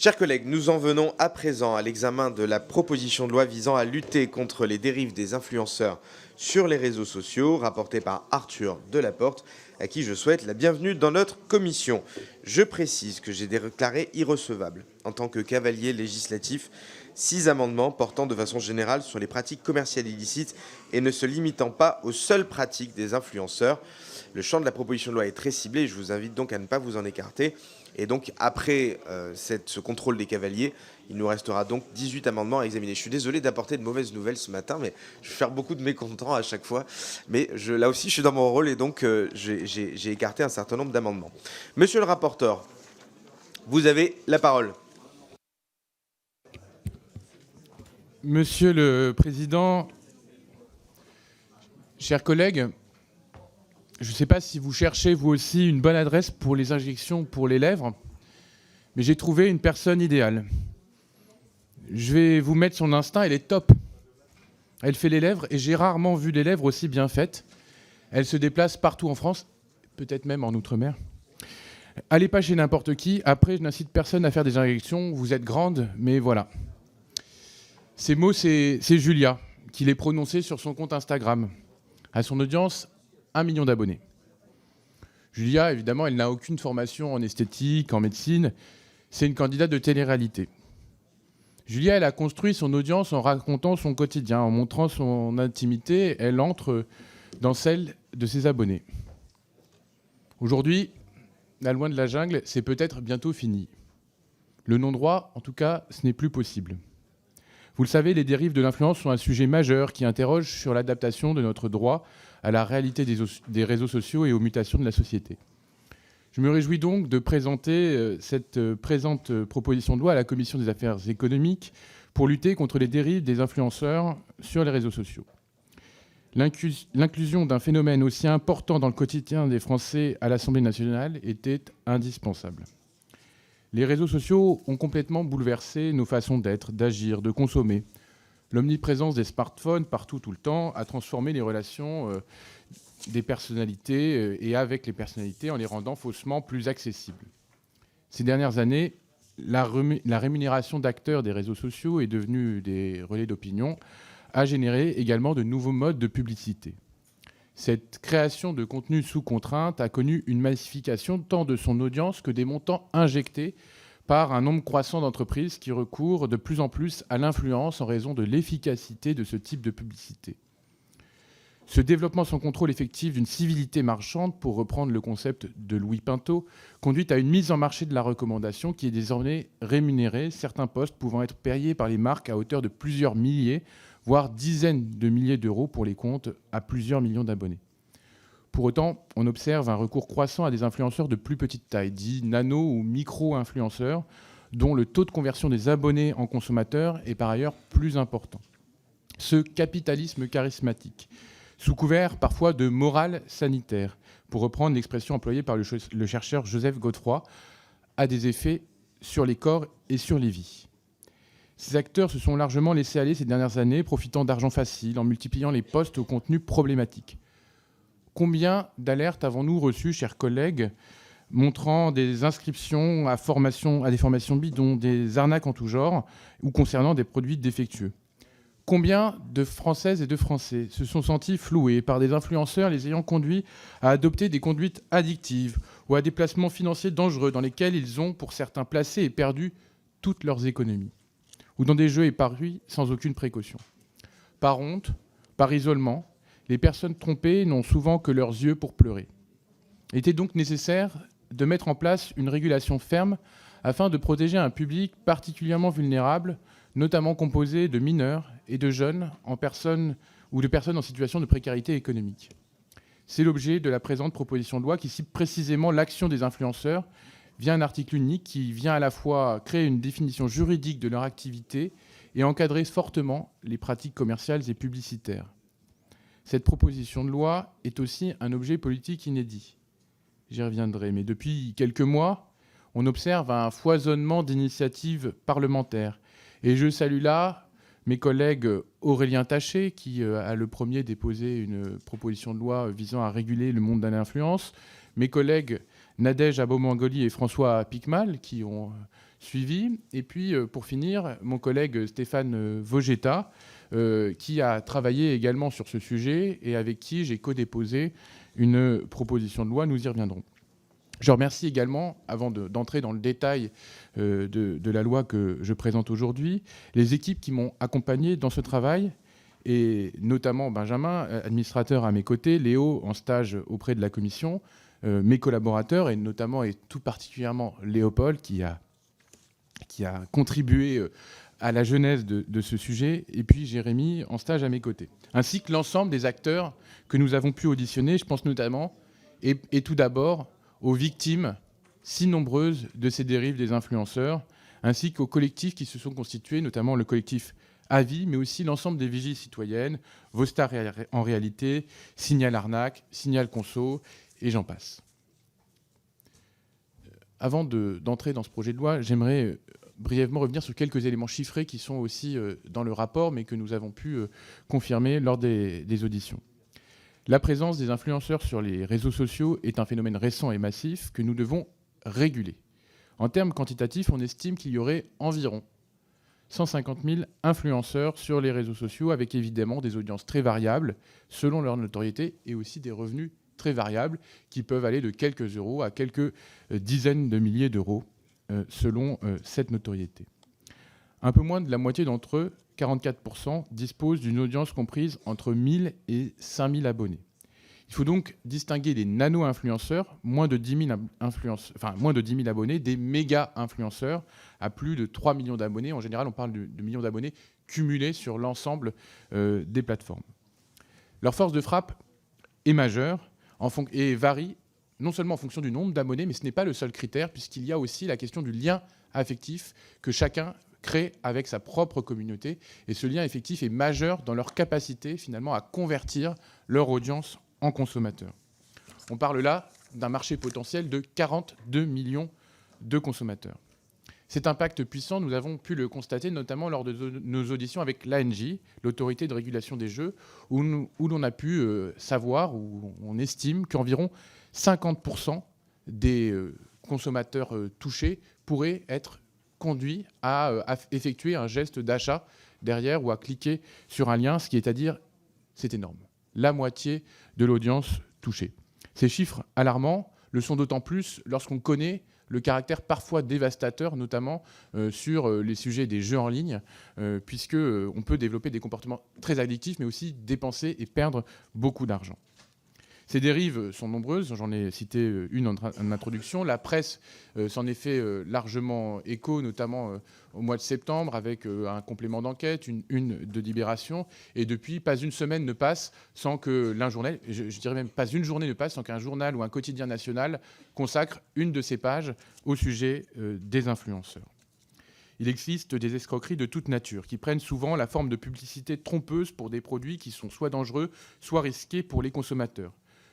Chers collègues, nous en venons à présent à l'examen de la proposition de loi visant à lutter contre les dérives des influenceurs sur les réseaux sociaux, rapportée par Arthur Delaporte, à qui je souhaite la bienvenue dans notre commission. Je précise que j'ai déclaré irrecevable, en tant que cavalier législatif, 6 amendements portant de façon générale sur les pratiques commerciales illicites et ne se limitant pas aux seules pratiques des influenceurs. Le champ de la proposition de loi est très ciblé et je vous invite donc à ne pas vous en écarter. Et donc, après ce contrôle des cavaliers, il nous restera donc 18 amendements à examiner. Je suis désolé d'apporter de mauvaises nouvelles ce matin, mais je vais faire beaucoup de mécontents à chaque fois. Mais là aussi, je suis dans mon rôle et donc j'ai écarté un certain nombre d'amendements. Monsieur le rapporteur, vous avez la parole. Monsieur le Président, chers collègues, je ne sais pas si vous cherchez vous aussi une bonne adresse pour les injections pour les lèvres, mais j'ai trouvé une personne idéale. Je vais vous mettre son instinct, elle est top. Elle fait les lèvres et j'ai rarement vu des lèvres aussi bien faites. Elle se déplace partout en France, peut-être même en Outre-mer. Allez pas chez n'importe qui. Après, je n'incite personne à faire des injections. Vous êtes grande, mais voilà. Ces mots, c'est Julia qui les prononçait sur son compte Instagram. À son audience, 1 million d'abonnés. Julia, évidemment, elle n'a aucune formation en esthétique, en médecine. C'est une candidate de télé-réalité. Julia, elle a construit son audience en racontant son quotidien, en montrant son intimité. Elle entre dans celle de ses abonnés. Aujourd'hui, la loi de la jungle, c'est peut-être bientôt fini. Le non-droit, en tout cas, ce n'est plus possible. Vous le savez, les dérives de l'influence sont un sujet majeur qui interroge sur l'adaptation de notre droit à la réalité des réseaux sociaux et aux mutations de la société. Je me réjouis donc de présenter cette présente proposition de loi à la Commission des affaires économiques pour lutter contre les dérives des influenceurs sur les réseaux sociaux. L'inclusion d'un phénomène aussi important dans le quotidien des Français à l'Assemblée nationale était indispensable. Les réseaux sociaux ont complètement bouleversé nos façons d'être, d'agir, de consommer. L'omniprésence des smartphones partout, tout le temps, a transformé les relations des personnalités et avec les personnalités en les rendant faussement plus accessibles. Ces dernières années, la rémunération d'acteurs des réseaux sociaux est devenue des relais d'opinion, a généré également de nouveaux modes de publicité. Cette création de contenu sous contrainte a connu une massification tant de son audience que des montants injectés par un nombre croissant d'entreprises qui recourent de plus en plus à l'influence en raison de l'efficacité de ce type de publicité. Ce développement sans contrôle effectif d'une civilité marchande, pour reprendre le concept de Louis Pinto, conduit à une mise en marché de la recommandation qui est désormais rémunérée, certains postes pouvant être payés par les marques à hauteur de plusieurs milliers, voire dizaines de milliers d'euros pour les comptes à plusieurs millions d'abonnés. Pour autant, on observe un recours croissant à des influenceurs de plus petite taille, dits nano ou micro-influenceurs, dont le taux de conversion des abonnés en consommateurs est par ailleurs plus important. Ce capitalisme charismatique, sous couvert parfois de morale sanitaire, pour reprendre l'expression employée par le chercheur Joseph Godefroy, a des effets sur les corps et sur les vies. Ces acteurs se sont largement laissés aller ces dernières années, profitant d'argent facile, en multipliant les posts au contenu problématique. Combien d'alertes avons-nous reçues, chers collègues, montrant des inscriptions à des formations bidons, des arnaques en tout genre, ou concernant des produits défectueux? Combien de Françaises et de Français se sont sentis floués par des influenceurs les ayant conduits à adopter des conduites addictives ou à des placements financiers dangereux dans lesquels ils ont, pour certains, placé et perdu toutes leurs économies, ou dans des jeux épargnés sans aucune précaution? Par honte, par isolement, les personnes trompées n'ont souvent que leurs yeux pour pleurer. Il était donc nécessaire de mettre en place une régulation ferme afin de protéger un public particulièrement vulnérable, notamment composé de mineurs et de jeunes ou de personnes en situation de précarité économique. C'est l'objet de la présente proposition de loi qui cible précisément l'action des influenceurs via un article unique qui vient à la fois créer une définition juridique de leur activité et encadrer fortement les pratiques commerciales et publicitaires. Cette proposition de loi est aussi un objet politique inédit. J'y reviendrai, mais depuis quelques mois, on observe un foisonnement d'initiatives parlementaires. Et je salue là mes collègues Aurélien Taché, qui a le premier déposé une proposition de loi visant à réguler le monde de l'influence, mes collègues Nadège Abomangoli et François Picmal qui ont suivi. Et puis, pour finir, mon collègue Stéphane Vogetta, qui a travaillé également sur ce sujet et avec qui j'ai co-déposé une proposition de loi. Nous y reviendrons. Je remercie également, avant d'entrer dans le détail de la loi que je présente aujourd'hui, les équipes qui m'ont accompagné dans ce travail, et notamment Benjamin, administrateur à mes côtés, Léo, en stage auprès de la commission, mes collaborateurs, et notamment et tout particulièrement Léopold, qui a contribué à la genèse de ce sujet, et puis Jérémy, en stage à mes côtés, ainsi que l'ensemble des acteurs que nous avons pu auditionner. Je pense notamment, et tout d'abord, aux victimes si nombreuses de ces dérives des influenceurs, ainsi qu'aux collectifs qui se sont constitués, notamment le collectif Avis, mais aussi l'ensemble des vigies citoyennes, Vostar en réalité, Signal Arnaque, Signal Conso, et j'en passe. Avant d'entrer dans ce projet de loi, j'aimerais brièvement revenir sur quelques éléments chiffrés qui sont aussi dans le rapport, mais que nous avons pu confirmer lors des auditions. La présence des influenceurs sur les réseaux sociaux est un phénomène récent et massif que nous devons réguler. En termes quantitatifs, on estime qu'il y aurait environ 150 000 influenceurs sur les réseaux sociaux, avec évidemment des audiences très variables selon leur notoriété et aussi des revenus très variables qui peuvent aller de quelques euros à quelques dizaines de milliers d'euros selon cette notoriété. Un peu moins de la moitié d'entre eux, 44%, disposent d'une audience comprise entre 1 000 et 5 000 abonnés. Il faut donc distinguer les nano-influenceurs, moins de 10 000 abonnés, des méga-influenceurs à plus de 3 millions d'abonnés. En général, on parle de millions d'abonnés cumulés sur l'ensemble des plateformes. Leur force de frappe est majeure et varie non seulement en fonction du nombre d'abonnés, mais ce n'est pas le seul critère, puisqu'il y a aussi la question du lien affectif que chacun crée avec sa propre communauté. Et ce lien affectif est majeur dans leur capacité, finalement, à convertir leur audience en consommateurs. On parle là d'un marché potentiel de 42 millions de consommateurs. Cet impact puissant, nous avons pu le constater notamment lors de nos auditions avec l'ANJ, l'autorité de régulation des jeux, où l'on a pu savoir, où on estime qu'environ 50% des consommateurs touchés pourraient être conduits à effectuer un geste d'achat derrière ou à cliquer sur un lien, ce qui est à dire, c'est énorme. La moitié de l'audience touchée. Ces chiffres alarmants le sont d'autant plus lorsqu'on connaît le caractère parfois dévastateur, notamment sur les sujets des jeux en ligne, puisqu'on peut développer des comportements très addictifs, mais aussi dépenser et perdre beaucoup d'argent. Ces dérives sont nombreuses, j'en ai cité une en introduction. La presse s'en est fait largement écho, notamment au mois de septembre, avec un complément d'enquête, une de Libération. Et depuis, pas une semaine ne passe sans que je dirais même pas une journée ne passe sans qu'un journal ou un quotidien national consacre une de ses pages au sujet des influenceurs. Il existe des escroqueries de toute nature qui prennent souvent la forme de publicité trompeuse pour des produits qui sont soit dangereux, soit risqués pour les consommateurs.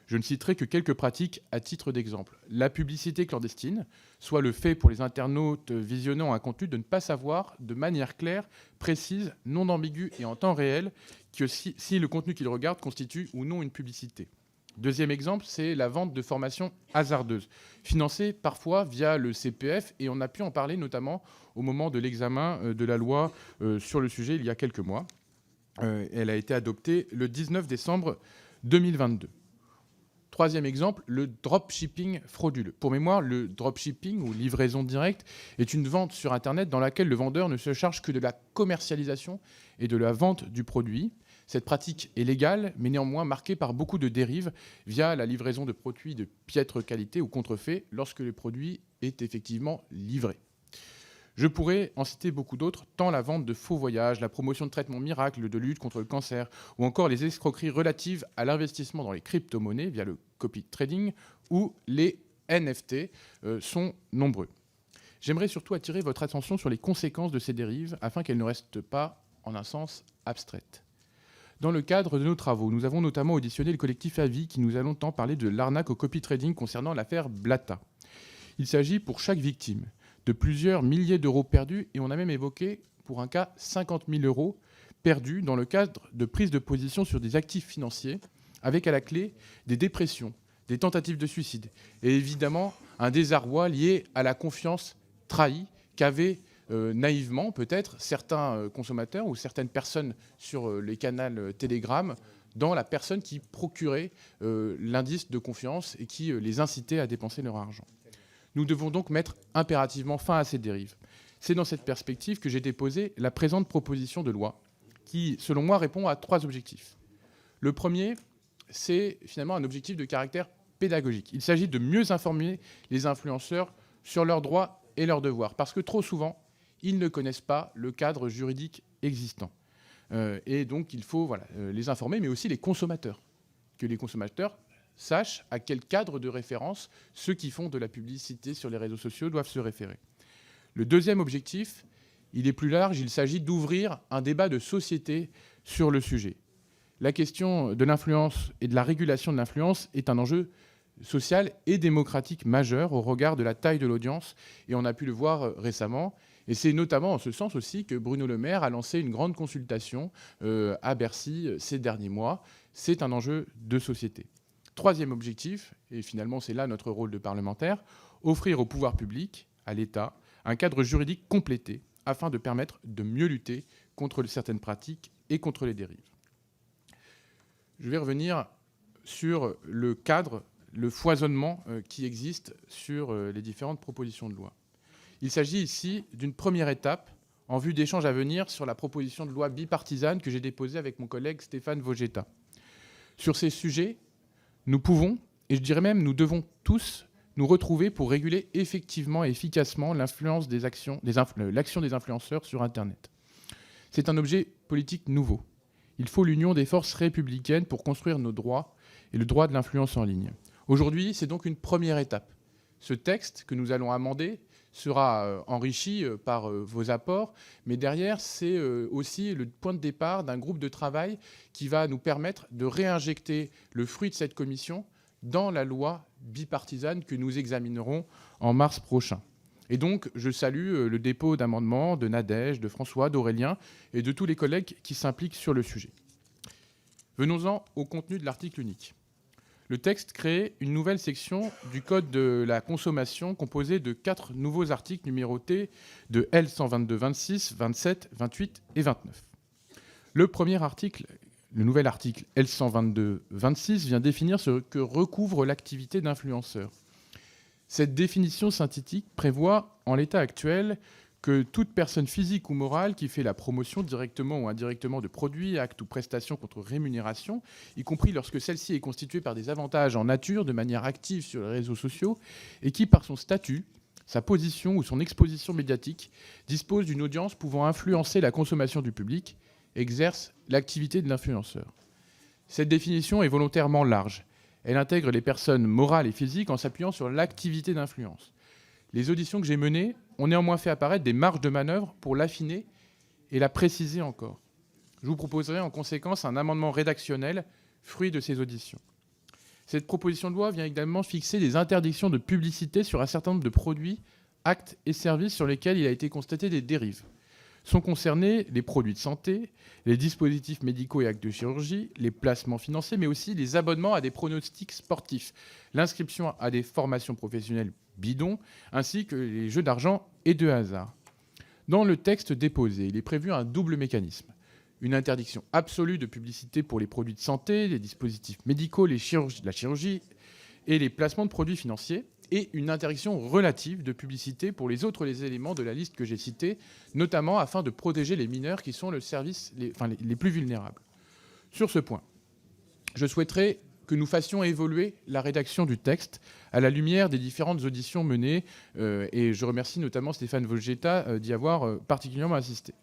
Je ne citerai que quelques pratiques à titre d'exemple. La publicité clandestine, soit le fait pour les internautes visionnant un contenu de ne pas savoir de manière claire, précise, non ambiguë et en temps réel que si le contenu qu'ils regardent constitue ou non une publicité. Deuxième exemple, c'est la vente de formations hasardeuses, financées parfois via le CPF, et on a pu en parler notamment au moment de l'examen de la loi sur le sujet il y a quelques mois. Elle a été adoptée le 19 décembre 2022. Troisième exemple, le dropshipping frauduleux. Pour mémoire, le dropshipping ou livraison directe est une vente sur Internet dans laquelle le vendeur ne se charge que de la commercialisation et de la vente du produit. Cette pratique est légale, mais néanmoins marquée par beaucoup de dérives via la livraison de produits de piètre qualité ou contrefaits lorsque le produit est effectivement livré. Je pourrais en citer beaucoup d'autres, tant la vente de faux voyages, la promotion de traitements miracles de lutte contre le cancer, ou encore les escroqueries relatives à l'investissement dans les crypto-monnaies via le copy trading ou les NFT sont nombreux. J'aimerais surtout attirer votre attention sur les conséquences de ces dérives afin qu'elles ne restent pas, en un sens, abstraites. Dans le cadre de nos travaux, nous avons notamment auditionné le collectif Avis qui nous a longtemps parlé de l'arnaque au copy trading concernant l'affaire Blatta. Il s'agit pour chaque victime de plusieurs milliers d'euros perdus, et on a même évoqué, pour un cas, 50 000 euros perdus dans le cadre de prise de position sur des actifs financiers, avec à la clé des dépressions, des tentatives de suicide, et évidemment un désarroi lié à la confiance trahie qu'avaient naïvement peut-être certains consommateurs ou certaines personnes sur les canaux Telegram dans la personne qui procurait l'indice de confiance et qui les incitait à dépenser leur argent. Nous devons donc mettre impérativement fin à ces dérives. C'est dans cette perspective que j'ai déposé la présente proposition de loi qui, selon moi, répond à 3 objectifs. Le premier, c'est finalement un objectif de caractère pédagogique. Il s'agit de mieux informer les influenceurs sur leurs droits et leurs devoirs, parce que trop souvent, ils ne connaissent pas le cadre juridique existant. Et donc, il faut les informer, mais aussi les consommateurs. Que les consommateurs sachent à quel cadre de référence ceux qui font de la publicité sur les réseaux sociaux doivent se référer. Le deuxième objectif, il est plus large, il s'agit d'ouvrir un débat de société sur le sujet. La question de l'influence et de la régulation de l'influence est un enjeu social et démocratique majeur au regard de la taille de l'audience, et on a pu le voir récemment. Et c'est notamment en ce sens aussi que Bruno Le Maire a lancé une grande consultation à Bercy ces derniers mois. C'est un enjeu de société. Troisième objectif, et finalement c'est là notre rôle de parlementaire, offrir au pouvoir public, à l'État, un cadre juridique complété afin de permettre de mieux lutter contre certaines pratiques et contre les dérives. Je vais revenir sur le cadre, le foisonnement qui existe sur les différentes propositions de loi. Il s'agit ici d'une première étape en vue d'échanges à venir sur la proposition de loi bipartisane que j'ai déposée avec mon collègue Stéphane Vojetta. Sur ces sujets, nous pouvons, et je dirais même nous devons tous, nous retrouver pour réguler effectivement et efficacement l'action des influenceurs sur Internet. C'est un objet politique nouveau. Il faut l'union des forces républicaines pour construire nos droits et le droit de l'influence en ligne. Aujourd'hui, c'est donc une première étape. Ce texte que nous allons amender sera enrichi par vos apports, mais derrière, c'est aussi le point de départ d'un groupe de travail qui va nous permettre de réinjecter le fruit de cette commission dans la loi bipartisane que nous examinerons en mars prochain. Et donc, je salue le dépôt d'amendements de Nadège, de François, d'Aurélien et de tous les collègues qui s'impliquent sur le sujet. Venons-en au contenu de l'article unique. Le texte crée une nouvelle section du Code de la consommation composée de 4 nouveaux articles numérotés de L122-26, 27, 28 et 29. Le premier article, le nouvel article L122-26, vient définir ce que recouvre l'activité d'influenceur. Cette définition synthétique prévoit, en l'état actuel, que toute personne physique ou morale qui fait la promotion directement ou indirectement de produits, actes ou prestations contre rémunération, y compris lorsque celle-ci est constituée par des avantages en nature de manière active sur les réseaux sociaux, et qui, par son statut, sa position ou son exposition médiatique, dispose d'une audience pouvant influencer la consommation du public, exerce l'activité de l'influenceur. Cette définition est volontairement large. Elle intègre les personnes morales et physiques en s'appuyant sur l'activité d'influence. Les auditions que j'ai menées ont néanmoins fait apparaître des marges de manœuvre pour l'affiner et la préciser encore. Je vous proposerai en conséquence un amendement rédactionnel, fruit de ces auditions. Cette proposition de loi vient également fixer des interdictions de publicité sur un certain nombre de produits, actes et services sur lesquels il a été constaté des dérives. Sont concernés les produits de santé, les dispositifs médicaux et actes de chirurgie, les placements financiers, mais aussi les abonnements à des pronostics sportifs, l'inscription à des formations professionnelles bidons, ainsi que les jeux d'argent et de hasard. Dans le texte déposé, il est prévu un double mécanisme. Une interdiction absolue de publicité pour les produits de santé, les dispositifs médicaux, la chirurgie et les placements de produits financiers, et une interdiction relative de publicité pour les autres éléments de la liste que j'ai citée, notamment afin de protéger les mineurs qui sont les plus vulnérables. Sur ce point, je souhaiterais que nous fassions évoluer la rédaction du texte à la lumière des différentes auditions menées, et je remercie notamment Stéphane Vojetta d'y avoir particulièrement assisté.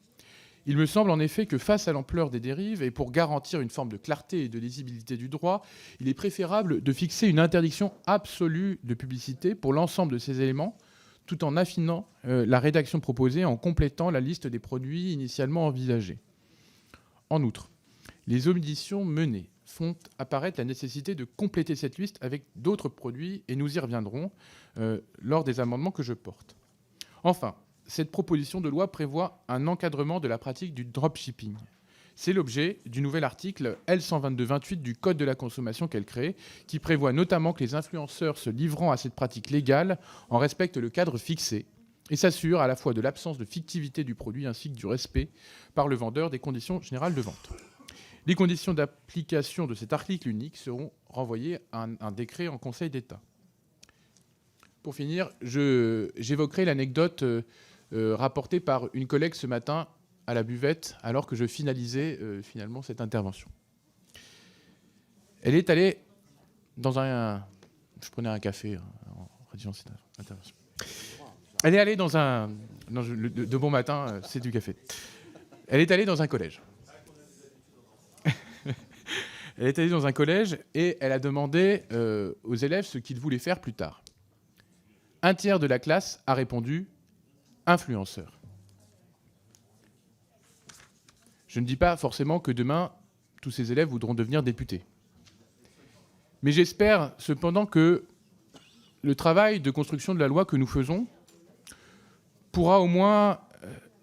Il me semble en effet que face à l'ampleur des dérives et pour garantir une forme de clarté et de lisibilité du droit, il est préférable de fixer une interdiction absolue de publicité pour l'ensemble de ces éléments, tout en affinant la rédaction proposée en complétant la liste des produits initialement envisagés. En outre, les auditions menées font apparaître la nécessité de compléter cette liste avec d'autres produits, et nous y reviendrons lors des amendements que je porte. Enfin, cette proposition de loi prévoit un encadrement de la pratique du dropshipping. C'est l'objet du nouvel article L122-28 du Code de la consommation qu'elle crée, qui prévoit notamment que les influenceurs se livrant à cette pratique légale en respectent le cadre fixé et s'assurent à la fois de l'absence de fictivité du produit ainsi que du respect par le vendeur des conditions générales de vente. Les conditions d'application de cet article unique seront renvoyées à un décret en Conseil d'État. Pour finir, j'évoquerai l'anecdote rapportée par une collègue ce matin à la buvette alors que je finalisais finalement cette intervention. Elle est allée dans un... Je prenais un café en rédigeant cette intervention. Elle est allée dans un... Non, de bon matin, c'est du café. Elle est allée dans un collège. Elle est allée dans un collège et elle a demandé aux élèves ce qu'ils voulaient faire plus tard. Un tiers de la classe a répondu « influenceur ». Je ne dis pas forcément que demain, tous ces élèves voudront devenir députés. Mais j'espère cependant que le travail de construction de la loi que nous faisons pourra au moins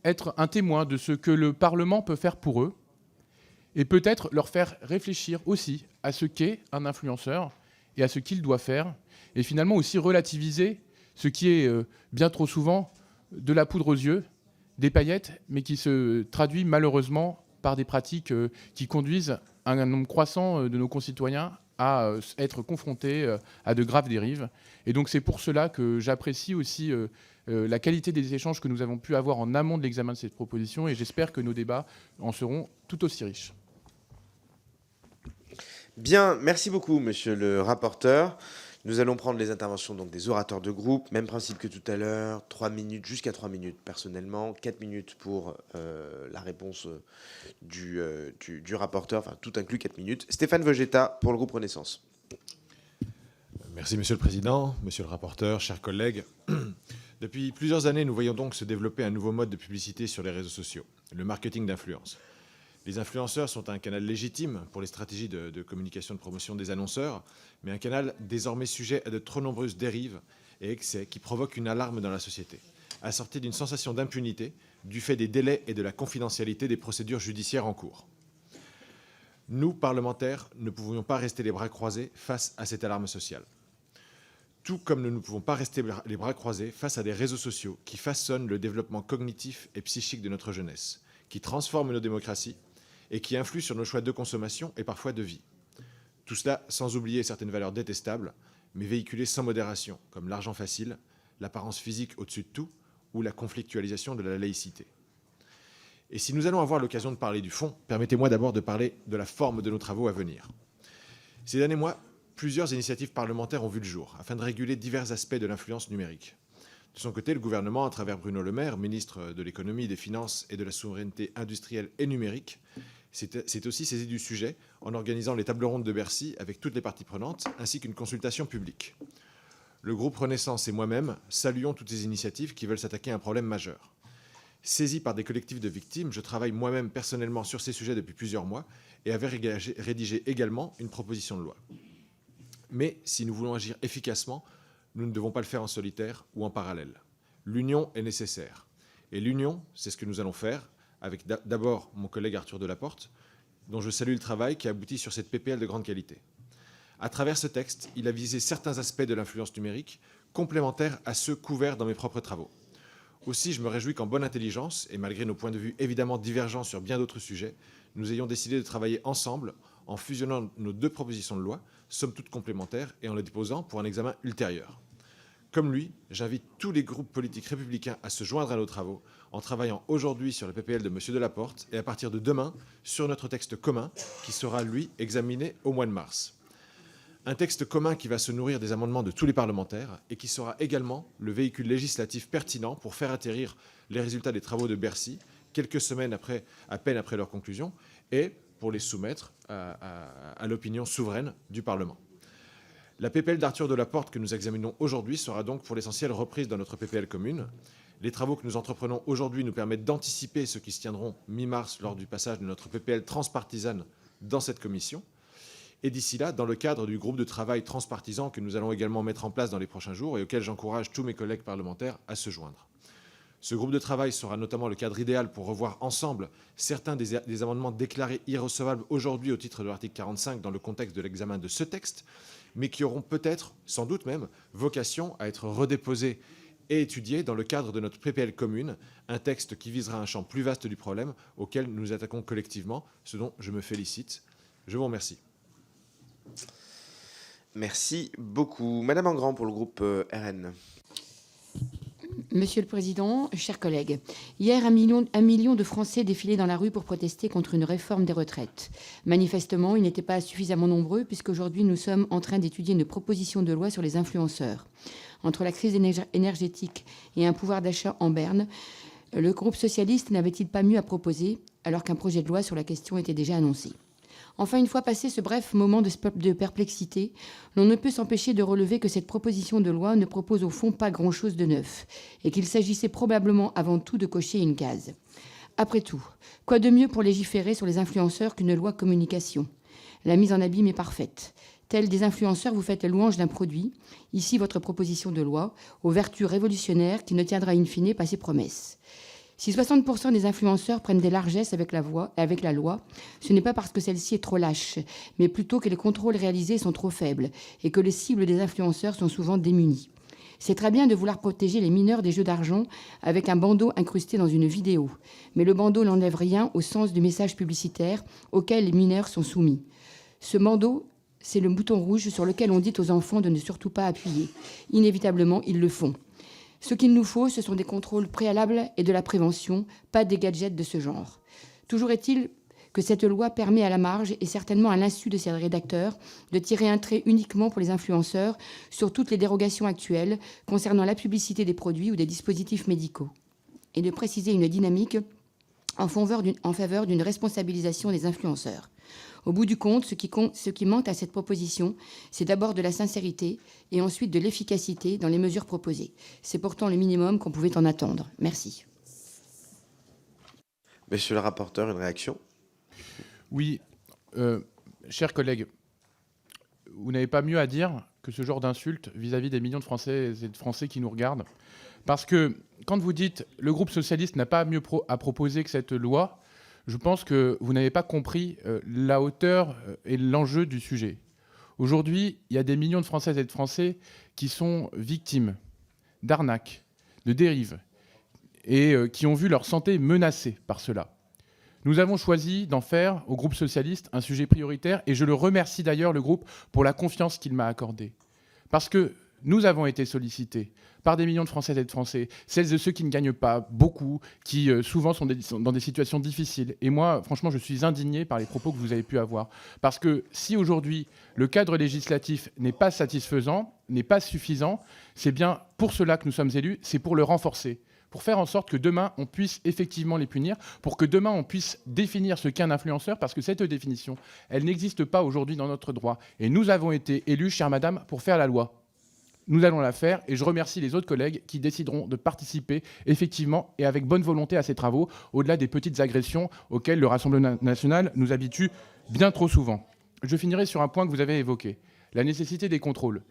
être un témoin de ce que le Parlement peut faire pour eux et peut-être leur faire réfléchir aussi à ce qu'est un influenceur et à ce qu'il doit faire, et finalement aussi relativiser ce qui est bien trop souvent de la poudre aux yeux, des paillettes, mais qui se traduit malheureusement par des pratiques qui conduisent un nombre croissant de nos concitoyens à être confrontés à de graves dérives. Et donc c'est pour cela que j'apprécie aussi la qualité des échanges que nous avons pu avoir en amont de l'examen de cette proposition, et j'espère que nos débats en seront tout aussi riches. Bien, merci beaucoup, monsieur le rapporteur. Nous allons prendre les interventions donc, des orateurs de groupe, même principe que tout à l'heure, 3 minutes, jusqu'à 3 minutes personnellement, 4 minutes pour la réponse du rapporteur, enfin tout inclus 4 minutes. Stéphane Vegeta pour le groupe Renaissance. Merci Monsieur le Président, Monsieur le rapporteur, chers collègues. Depuis plusieurs années, nous voyons donc se développer un nouveau mode de publicité sur les réseaux sociaux, le marketing d'influence. Les influenceurs sont un canal légitime pour les stratégies de communication de promotion des annonceurs, mais un canal désormais sujet à de trop nombreuses dérives et excès qui provoquent une alarme dans la société, assortie d'une sensation d'impunité du fait des délais et de la confidentialité des procédures judiciaires en cours. Nous, parlementaires, ne pouvions pas rester les bras croisés face à cette alarme sociale. Tout comme nous ne pouvons pas rester les bras croisés face à des réseaux sociaux qui façonnent le développement cognitif et psychique de notre jeunesse, qui transforment nos démocraties et qui influent sur nos choix de consommation et parfois de vie. Tout cela sans oublier certaines valeurs détestables, mais véhiculées sans modération, comme l'argent facile, l'apparence physique au-dessus de tout ou la conflictualisation de la laïcité. Et si nous allons avoir l'occasion de parler du fond, permettez-moi d'abord de parler de la forme de nos travaux à venir. Ces derniers mois, plusieurs initiatives parlementaires ont vu le jour afin de réguler divers aspects de l'influence numérique. De son côté, le gouvernement, à travers Bruno Le Maire, ministre de l'économie, des finances et de la souveraineté industrielle et numérique, s'est aussi saisi du sujet en organisant les tables rondes de Bercy avec toutes les parties prenantes, ainsi qu'une consultation publique. Le groupe Renaissance et moi-même saluons toutes ces initiatives qui veulent s'attaquer à un problème majeur. Saisi par des collectifs de victimes, je travaille moi-même personnellement sur ces sujets depuis plusieurs mois et avais rédigé également une proposition de loi. Mais si nous voulons agir efficacement, nous ne devons pas le faire en solitaire ou en parallèle. L'union est nécessaire. Et l'union, c'est ce que nous allons faire avec d'abord mon collègue Arthur Delaporte, dont je salue le travail qui aboutit sur cette PPL de grande qualité. À travers ce texte, il a visé certains aspects de l'influence numérique complémentaires à ceux couverts dans mes propres travaux. Aussi, je me réjouis qu'en bonne intelligence, et malgré nos points de vue évidemment divergents sur bien d'autres sujets, nous ayons décidé de travailler ensemble en fusionnant nos deux propositions de loi, somme toute complémentaires, et en les déposant pour un examen ultérieur. Comme lui, j'invite tous les groupes politiques républicains à se joindre à nos travaux en travaillant aujourd'hui sur le PPL de M. Delaporte et à partir de demain sur notre texte commun qui sera, lui, examiné au mois de mars. Un texte commun qui va se nourrir des amendements de tous les parlementaires et qui sera également le véhicule législatif pertinent pour faire atterrir les résultats des travaux de Bercy quelques semaines à peine après leur conclusion et pour les soumettre à l'opinion souveraine du Parlement. La PPL d'Arthur Delaporte que nous examinons aujourd'hui sera donc pour l'essentiel reprise dans notre PPL commune. Les travaux que nous entreprenons aujourd'hui nous permettent d'anticiper ceux qui se tiendront mi-mars lors du passage de notre PPL transpartisane dans cette commission. Et d'ici là, dans le cadre du groupe de travail transpartisan que nous allons également mettre en place dans les prochains jours et auquel j'encourage tous mes collègues parlementaires à se joindre. Ce groupe de travail sera notamment le cadre idéal pour revoir ensemble certains des amendements déclarés irrecevables aujourd'hui au titre de l'article 45 dans le contexte de l'examen de ce texte, mais qui auront peut-être, sans doute même, vocation à être redéposés et étudiés dans le cadre de notre PPL commune, un texte qui visera un champ plus vaste du problème auquel nous nous attaquons collectivement, ce dont je me félicite. Je vous remercie. Merci beaucoup. Madame Engrand pour le groupe RN. Monsieur le Président, chers collègues, hier, un million de Français défilaient dans la rue pour protester contre une réforme des retraites. Manifestement, ils n'étaient pas suffisamment nombreux puisqu'aujourd'hui, nous sommes en train d'étudier une proposition de loi sur les influenceurs. Entre la crise énergétique et un pouvoir d'achat en berne, le groupe socialiste n'avait-il pas mieux à proposer alors qu'un projet de loi sur la question était déjà annoncé ? Enfin, une fois passé ce bref moment de perplexité, l'on ne peut s'empêcher de relever que cette proposition de loi ne propose au fond pas grand-chose de neuf et qu'il s'agissait probablement avant tout de cocher une case. Après tout, quoi de mieux pour légiférer sur les influenceurs qu'une loi communication ? La mise en abîme est parfaite. Tels des influenceurs, vous faites louange d'un produit, ici votre proposition de loi, aux vertus révolutionnaires qui ne tiendra in fine pas ses promesses. Si 60% des influenceurs prennent des largesses avec la loi, ce n'est pas parce que celle-ci est trop lâche, mais plutôt que les contrôles réalisés sont trop faibles et que les cibles des influenceurs sont souvent démunies. C'est très bien de vouloir protéger les mineurs des jeux d'argent avec un bandeau incrusté dans une vidéo, mais le bandeau n'enlève rien au sens du message publicitaire auquel les mineurs sont soumis. Ce bandeau, c'est le bouton rouge sur lequel on dit aux enfants de ne surtout pas appuyer. Inévitablement, ils le font. Ce qu'il nous faut, ce sont des contrôles préalables et de la prévention, pas des gadgets de ce genre. Toujours est-il que cette loi permet à la marge, et certainement à l'insu de ses rédacteurs, de tirer un trait uniquement pour les influenceurs sur toutes les dérogations actuelles concernant la publicité des produits ou des dispositifs médicaux, et de préciser une dynamique en faveur d'une responsabilisation des influenceurs. Au bout du compte, ce qui manque à cette proposition, c'est d'abord de la sincérité et ensuite de l'efficacité dans les mesures proposées. C'est pourtant le minimum qu'on pouvait en attendre. Merci. Monsieur le rapporteur, une réaction ? Oui, chers collègues, vous n'avez pas mieux à dire que ce genre d'insulte vis-à-vis des millions de Français et de Français qui nous regardent. Parce que quand vous dites « le groupe socialiste n'a pas mieux à proposer que cette loi », je pense que vous n'avez pas compris la hauteur et l'enjeu du sujet. Aujourd'hui, il y a des millions de Françaises et de Français qui sont victimes d'arnaques, de dérives, et qui ont vu leur santé menacée par cela. Nous avons choisi d'en faire, au groupe socialiste, un sujet prioritaire, et je le remercie d'ailleurs, le groupe, pour la confiance qu'il m'a accordée. Parce que nous avons été sollicités par des millions de Françaises et de Français, celles et ceux qui ne gagnent pas beaucoup, qui souvent sont dans des situations difficiles. Et moi, franchement, je suis indigné par les propos que vous avez pu avoir. Parce que si aujourd'hui, le cadre législatif n'est pas satisfaisant, n'est pas suffisant, c'est bien pour cela que nous sommes élus, c'est pour le renforcer, pour faire en sorte que demain, on puisse effectivement les punir, pour que demain, on puisse définir ce qu'est un influenceur, parce que cette définition, elle n'existe pas aujourd'hui dans notre droit. Et nous avons été élus, chère madame, pour faire la loi. Nous allons la faire et je remercie les autres collègues qui décideront de participer effectivement et avec bonne volonté à ces travaux, au-delà des petites agressions auxquelles le Rassemblement national nous habitue bien trop souvent. Je finirai sur un point que vous avez évoqué, la nécessité des contrôles.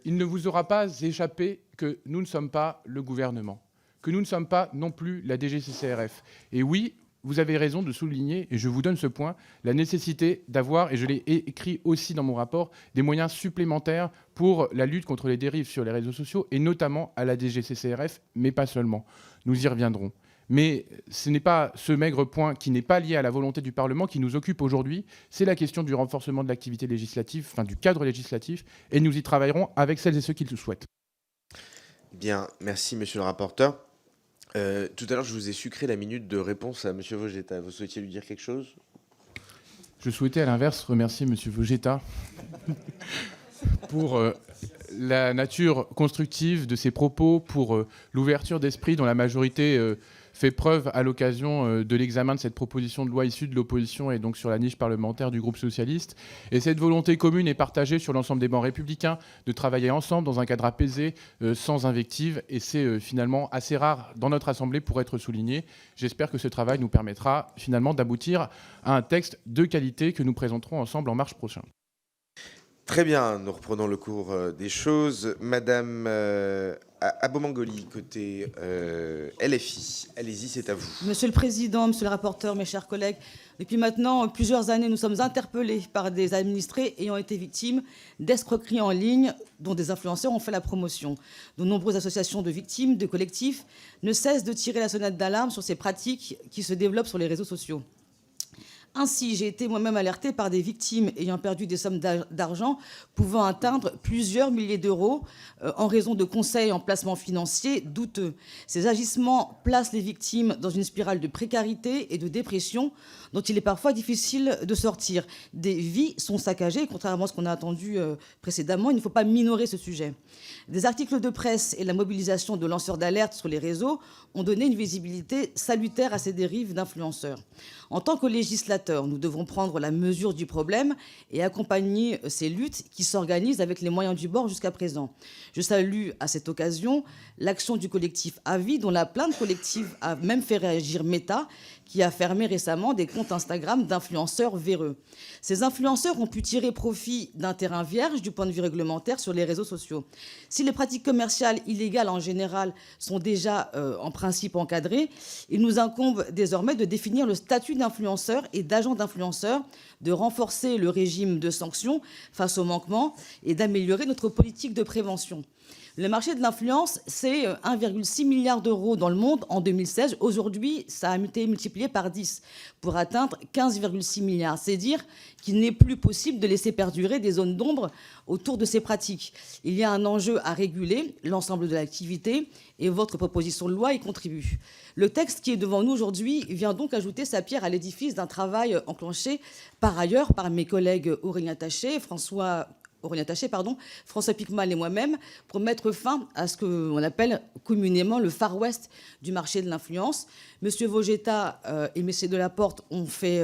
Il ne vous aura pas échappé que nous ne sommes pas le gouvernement, que nous ne sommes pas non plus la DGCCRF. Et oui, vous avez raison de souligner, et je vous donne ce point, la nécessité d'avoir, et je l'ai écrit aussi dans mon rapport, des moyens supplémentaires pour la lutte contre les dérives sur les réseaux sociaux, et notamment à la DGCCRF, mais pas seulement. Nous y reviendrons. Mais ce n'est pas ce maigre point qui n'est pas lié à la volonté du Parlement qui nous occupe aujourd'hui, c'est la question du renforcement de l'activité législative, enfin du cadre législatif, et nous y travaillerons avec celles et ceux qui le souhaitent. Bien, merci monsieur le rapporteur. Tout à l'heure, je vous ai sucré la minute de réponse à monsieur Vogetta. Vous souhaitiez lui dire quelque chose ? Je souhaitais à l'inverse remercier monsieur Vogetta pour la nature constructive de ses propos, pour l'ouverture d'esprit dont la majorité fait preuve à l'occasion de l'examen de cette proposition de loi issue de l'opposition et donc sur la niche parlementaire du groupe socialiste. Et cette volonté commune est partagée sur l'ensemble des bancs républicains de travailler ensemble dans un cadre apaisé, sans invective. Et c'est finalement assez rare dans notre Assemblée pour être souligné. J'espère que ce travail nous permettra finalement d'aboutir à un texte de qualité que nous présenterons ensemble en mars prochain. Très bien, nous reprenons le cours des choses. Madame Abomangoli, côté LFI. Allez-y, c'est à vous. Monsieur le Président, Monsieur le rapporteur, mes chers collègues, depuis maintenant plusieurs années, nous sommes interpellés par des administrés ayant été victimes d'escroqueries en ligne dont des influenceurs ont fait la promotion. De nombreuses associations de victimes, de collectifs, ne cessent de tirer la sonnette d'alarme sur ces pratiques qui se développent sur les réseaux sociaux. Ainsi, j'ai été moi-même alertée par des victimes ayant perdu des sommes d'argent pouvant atteindre plusieurs milliers d'euros en raison de conseils en placement financier douteux. Ces agissements placent les victimes dans une spirale de précarité et de dépression dont il est parfois difficile de sortir. Des vies sont saccagées, contrairement à ce qu'on a entendu précédemment. Il ne faut pas minorer ce sujet. Des articles de presse et la mobilisation de lanceurs d'alerte sur les réseaux ont donné une visibilité salutaire à ces dérives d'influenceurs. En tant que législateurs, nous devons prendre la mesure du problème et accompagner ces luttes qui s'organisent avec les moyens du bord jusqu'à présent. Je salue à cette occasion l'action du collectif Avis, dont la plainte collective a même fait réagir Meta, qui a fermé récemment des comptes Instagram d'influenceurs véreux. Ces influenceurs ont pu tirer profit d'un terrain vierge du point de vue réglementaire sur les réseaux sociaux. Si les pratiques commerciales illégales en général sont déjà en principe encadrées, il nous incombe désormais de définir le statut d'influenceur et d'agent d'influenceur, de renforcer le régime de sanctions face aux manquements et d'améliorer notre politique de prévention. Le marché de l'influence, c'est 1,6 milliard d'euros dans le monde en 2016. Aujourd'hui, ça a été multiplié par 10 pour atteindre 15,6 milliards. C'est dire qu'il n'est plus possible de laisser perdurer des zones d'ombre autour de ces pratiques. Il y a un enjeu à réguler l'ensemble de l'activité et votre proposition de loi y contribue. Le texte qui est devant nous aujourd'hui vient donc ajouter sa pierre à l'édifice d'un travail enclenché par ailleurs par mes collègues Aurélien Taché, François Piquemal et moi-même, pour mettre fin à ce qu'on appelle communément le Far West du marché de l'influence. Monsieur Vogetta et messieurs Delaporte ont fait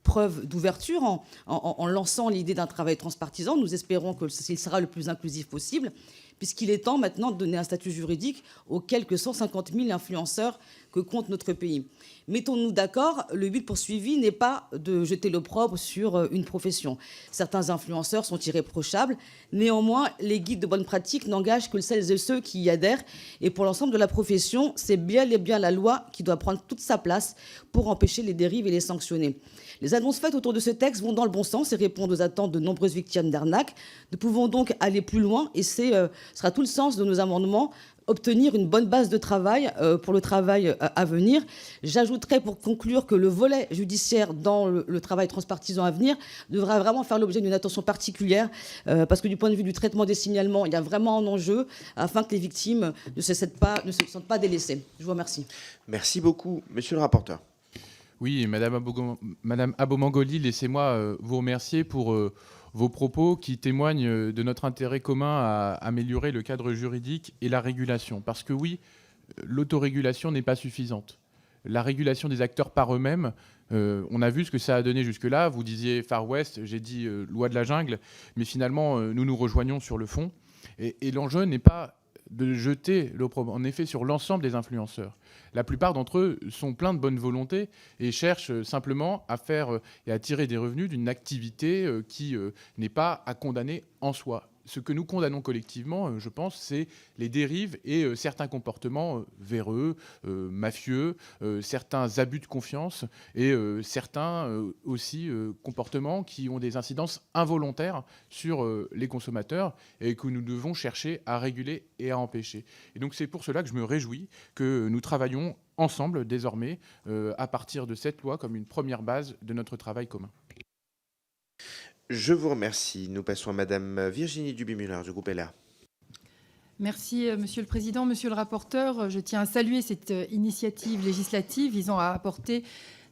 preuve d'ouverture en lançant l'idée d'un travail transpartisan. Nous espérons qu'il sera le plus inclusif possible, puisqu'il est temps maintenant de donner un statut juridique aux quelques 150 000 influenceurs que compte notre pays. Mettons-nous d'accord, le but poursuivi n'est pas de jeter l'opprobre sur une profession. Certains influenceurs sont irréprochables. Néanmoins, les guides de bonne pratique n'engagent que celles et ceux qui y adhèrent. Et pour l'ensemble de la profession, c'est bien et bien la loi qui doit prendre toute sa place pour empêcher les dérives et les sanctionner. Les annonces faites autour de ce texte vont dans le bon sens et répondent aux attentes de nombreuses victimes d'arnaques. Nous pouvons donc aller plus loin et sera tout le sens de nos amendements, obtenir une bonne base de travail pour le travail à venir. J'ajouterai pour conclure que le volet judiciaire dans le travail transpartisan à venir devra vraiment faire l'objet d'une attention particulière parce que du point de vue du traitement des signalements, il y a vraiment un enjeu afin que les victimes ne se sentent pas délaissées. Je vous remercie. Merci beaucoup. Monsieur le rapporteur. Oui, Madame Abomangoli, laissez-moi vous remercier pour vos propos qui témoignent de notre intérêt commun à améliorer le cadre juridique et la régulation. Parce que oui, l'autorégulation n'est pas suffisante. La régulation des acteurs par eux-mêmes, on a vu ce que ça a donné jusque-là. Vous disiez Far West, j'ai dit loi de la jungle, mais finalement, nous nous rejoignons sur le fond. Et l'enjeu n'est pas de jeter l'opprobre, en effet, sur l'ensemble des influenceurs. La plupart d'entre eux sont pleins de bonne volonté et cherchent simplement à faire et à tirer des revenus d'une activité qui n'est pas à condamner en soi. Ce que nous condamnons collectivement, je pense, c'est les dérives et certains comportements véreux, mafieux, certains abus de confiance et certains aussi comportements qui ont des incidences involontaires sur les consommateurs et que nous devons chercher à réguler et à empêcher. Et donc c'est pour cela que je me réjouis que nous travaillons ensemble désormais à partir de cette loi comme une première base de notre travail commun. Je vous remercie. Nous passons à Madame Virginie Duby-Muller du groupe LR. Merci, Monsieur le Président. Monsieur le rapporteur, je tiens à saluer cette initiative législative visant à apporter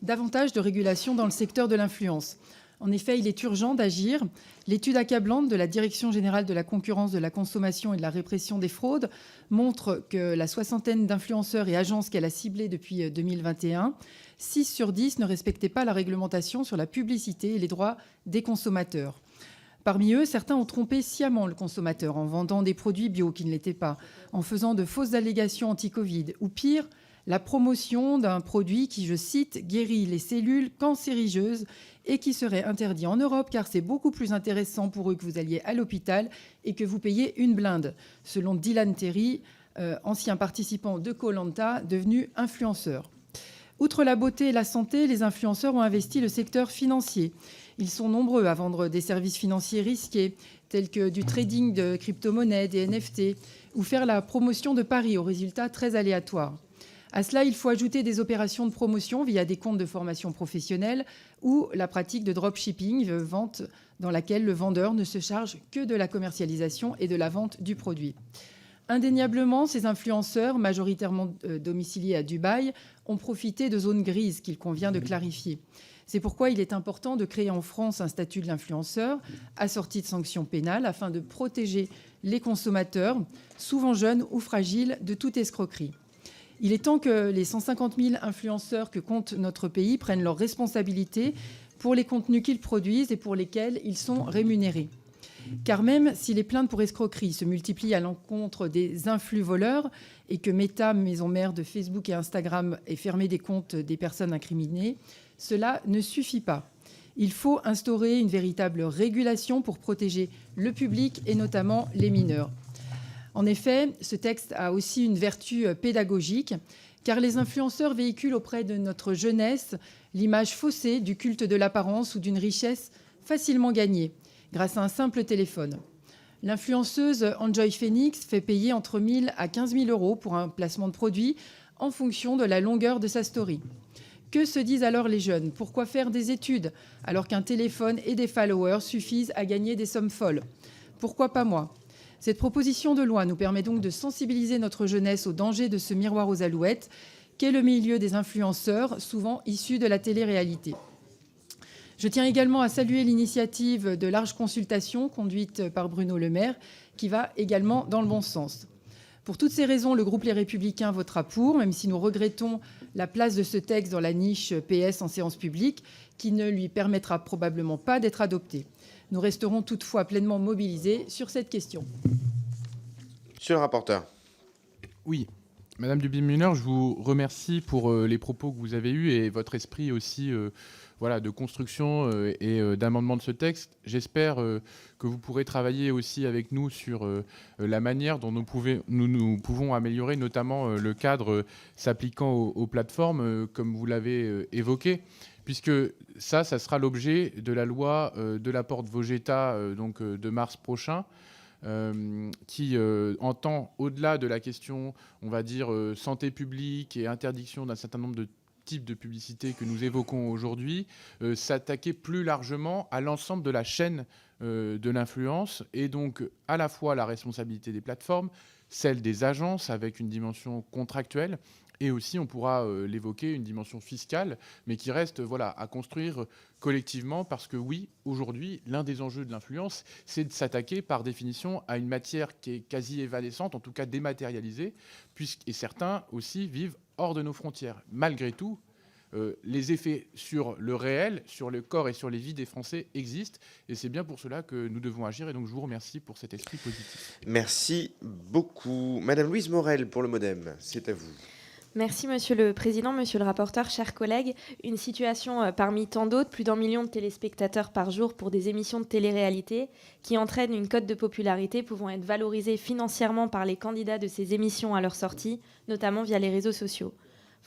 davantage de régulation dans le secteur de l'influence. En effet, il est urgent d'agir. L'étude accablante de la Direction générale de la concurrence, de la consommation et de la répression des fraudes montre que la soixantaine d'influenceurs et agences qu'elle a ciblés depuis 2021, 6 sur 10 ne respectaient pas la réglementation sur la publicité et les droits des consommateurs. Parmi eux, certains ont trompé sciemment le consommateur en vendant des produits bio qui ne l'étaient pas, en faisant de fausses allégations anti-Covid, ou pire, la promotion d'un produit qui, je cite, guérit les cellules cancérigeuses et qui serait interdit en Europe car c'est beaucoup plus intéressant pour eux que vous alliez à l'hôpital et que vous payiez une blinde, selon Dylan Terry, ancien participant de Koh-Lanta, devenu influenceur. Outre la beauté et la santé, les influenceurs ont investi le secteur financier. Ils sont nombreux à vendre des services financiers risqués, tels que du trading de crypto-monnaies, des NFT, ou faire la promotion de paris aux résultats très aléatoires. À cela, il faut ajouter des opérations de promotion via des comptes de formation professionnelle ou la pratique de dropshipping, vente dans laquelle le vendeur ne se charge que de la commercialisation et de la vente du produit. Indéniablement, ces influenceurs, majoritairement domiciliés à Dubaï, ont profité de zones grises qu'il convient de clarifier. C'est pourquoi il est important de créer en France un statut de l'influenceur assorti de sanctions pénales afin de protéger les consommateurs, souvent jeunes ou fragiles, de toute escroquerie. Il est temps que les 150 000 influenceurs que compte notre pays prennent leurs responsabilités pour les contenus qu'ils produisent et pour lesquels ils sont rémunérés. Car même si les plaintes pour escroquerie se multiplient à l'encontre des influx voleurs et que Meta, maison mère de Facebook et Instagram, ait fermé des comptes des personnes incriminées, cela ne suffit pas. Il faut instaurer une véritable régulation pour protéger le public et notamment les mineurs. En effet, ce texte a aussi une vertu pédagogique, car les influenceurs véhiculent auprès de notre jeunesse l'image faussée du culte de l'apparence ou d'une richesse facilement gagnée, grâce à un simple téléphone. L'influenceuse Enjoy Phoenix fait payer entre 1 000 à 15 000 euros pour un placement de produit en fonction de la longueur de sa story. Que se disent alors les jeunes? Pourquoi faire des études alors qu'un téléphone et des followers suffisent à gagner des sommes folles? Pourquoi pas moi? Cette proposition de loi nous permet donc de sensibiliser notre jeunesse au danger de ce miroir aux alouettes qu'est le milieu des influenceurs, souvent issus de la télé-réalité. Je tiens également à saluer l'initiative de large consultation conduite par Bruno Le Maire, qui va également dans le bon sens. Pour toutes ces raisons, le groupe Les Républicains votera pour, même si nous regrettons la place de ce texte dans la niche PS en séance publique, qui ne lui permettra probablement pas d'être adopté. Nous resterons toutefois pleinement mobilisés sur cette question. Monsieur le rapporteur. Oui, Madame Duby-Muller, je vous remercie pour les propos que vous avez eus et votre esprit aussi de construction et d'amendement de ce texte. J'espère que vous pourrez travailler aussi avec nous sur la manière dont nous pouvons améliorer notamment le cadre s'appliquant aux plateformes, comme vous l'avez évoqué, puisque ça sera l'objet de la loi de la porte Vogetta de mars prochain, qui entend, au-delà de la question, on va dire, santé publique et interdiction d'un certain nombre de types de publicités que nous évoquons aujourd'hui, s'attaquer plus largement à l'ensemble de la chaîne de l'influence, et donc à la fois la responsabilité des plateformes, celle des agences avec une dimension contractuelle, et aussi, on pourra l'évoquer, une dimension fiscale, mais qui reste à construire collectivement, parce que oui, aujourd'hui, l'un des enjeux de l'influence, c'est de s'attaquer par définition à une matière qui est quasi évanescente, en tout cas dématérialisée, et certains aussi vivent hors de nos frontières. Malgré tout, les effets sur le réel, sur le corps et sur les vies des Français existent, et c'est bien pour cela que nous devons agir, et donc je vous remercie pour cet esprit positif. Merci beaucoup. Madame Louise Morel pour le MoDem, c'est à vous. Merci Monsieur le Président, Monsieur le rapporteur, chers collègues. Une situation parmi tant d'autres, plus d'1 million de téléspectateurs par jour pour des émissions de télé-réalité qui entraînent une cote de popularité pouvant être valorisée financièrement par les candidats de ces émissions à leur sortie, notamment via les réseaux sociaux.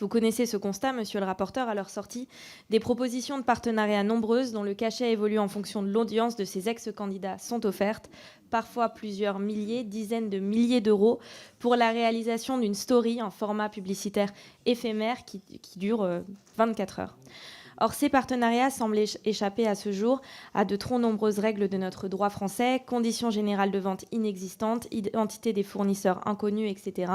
Vous connaissez ce constat, Monsieur le rapporteur, à leur sortie. Des propositions de partenariat nombreuses dont le cachet évolue en fonction de l'audience de ces ex-candidats sont offertes, parfois plusieurs milliers, dizaines de milliers d'euros pour la réalisation d'une story en format publicitaire éphémère qui dure 24 heures. Or, ces partenariats semblent échapper à ce jour à de trop nombreuses règles de notre droit français, conditions générales de vente inexistantes, identité des fournisseurs inconnus, etc.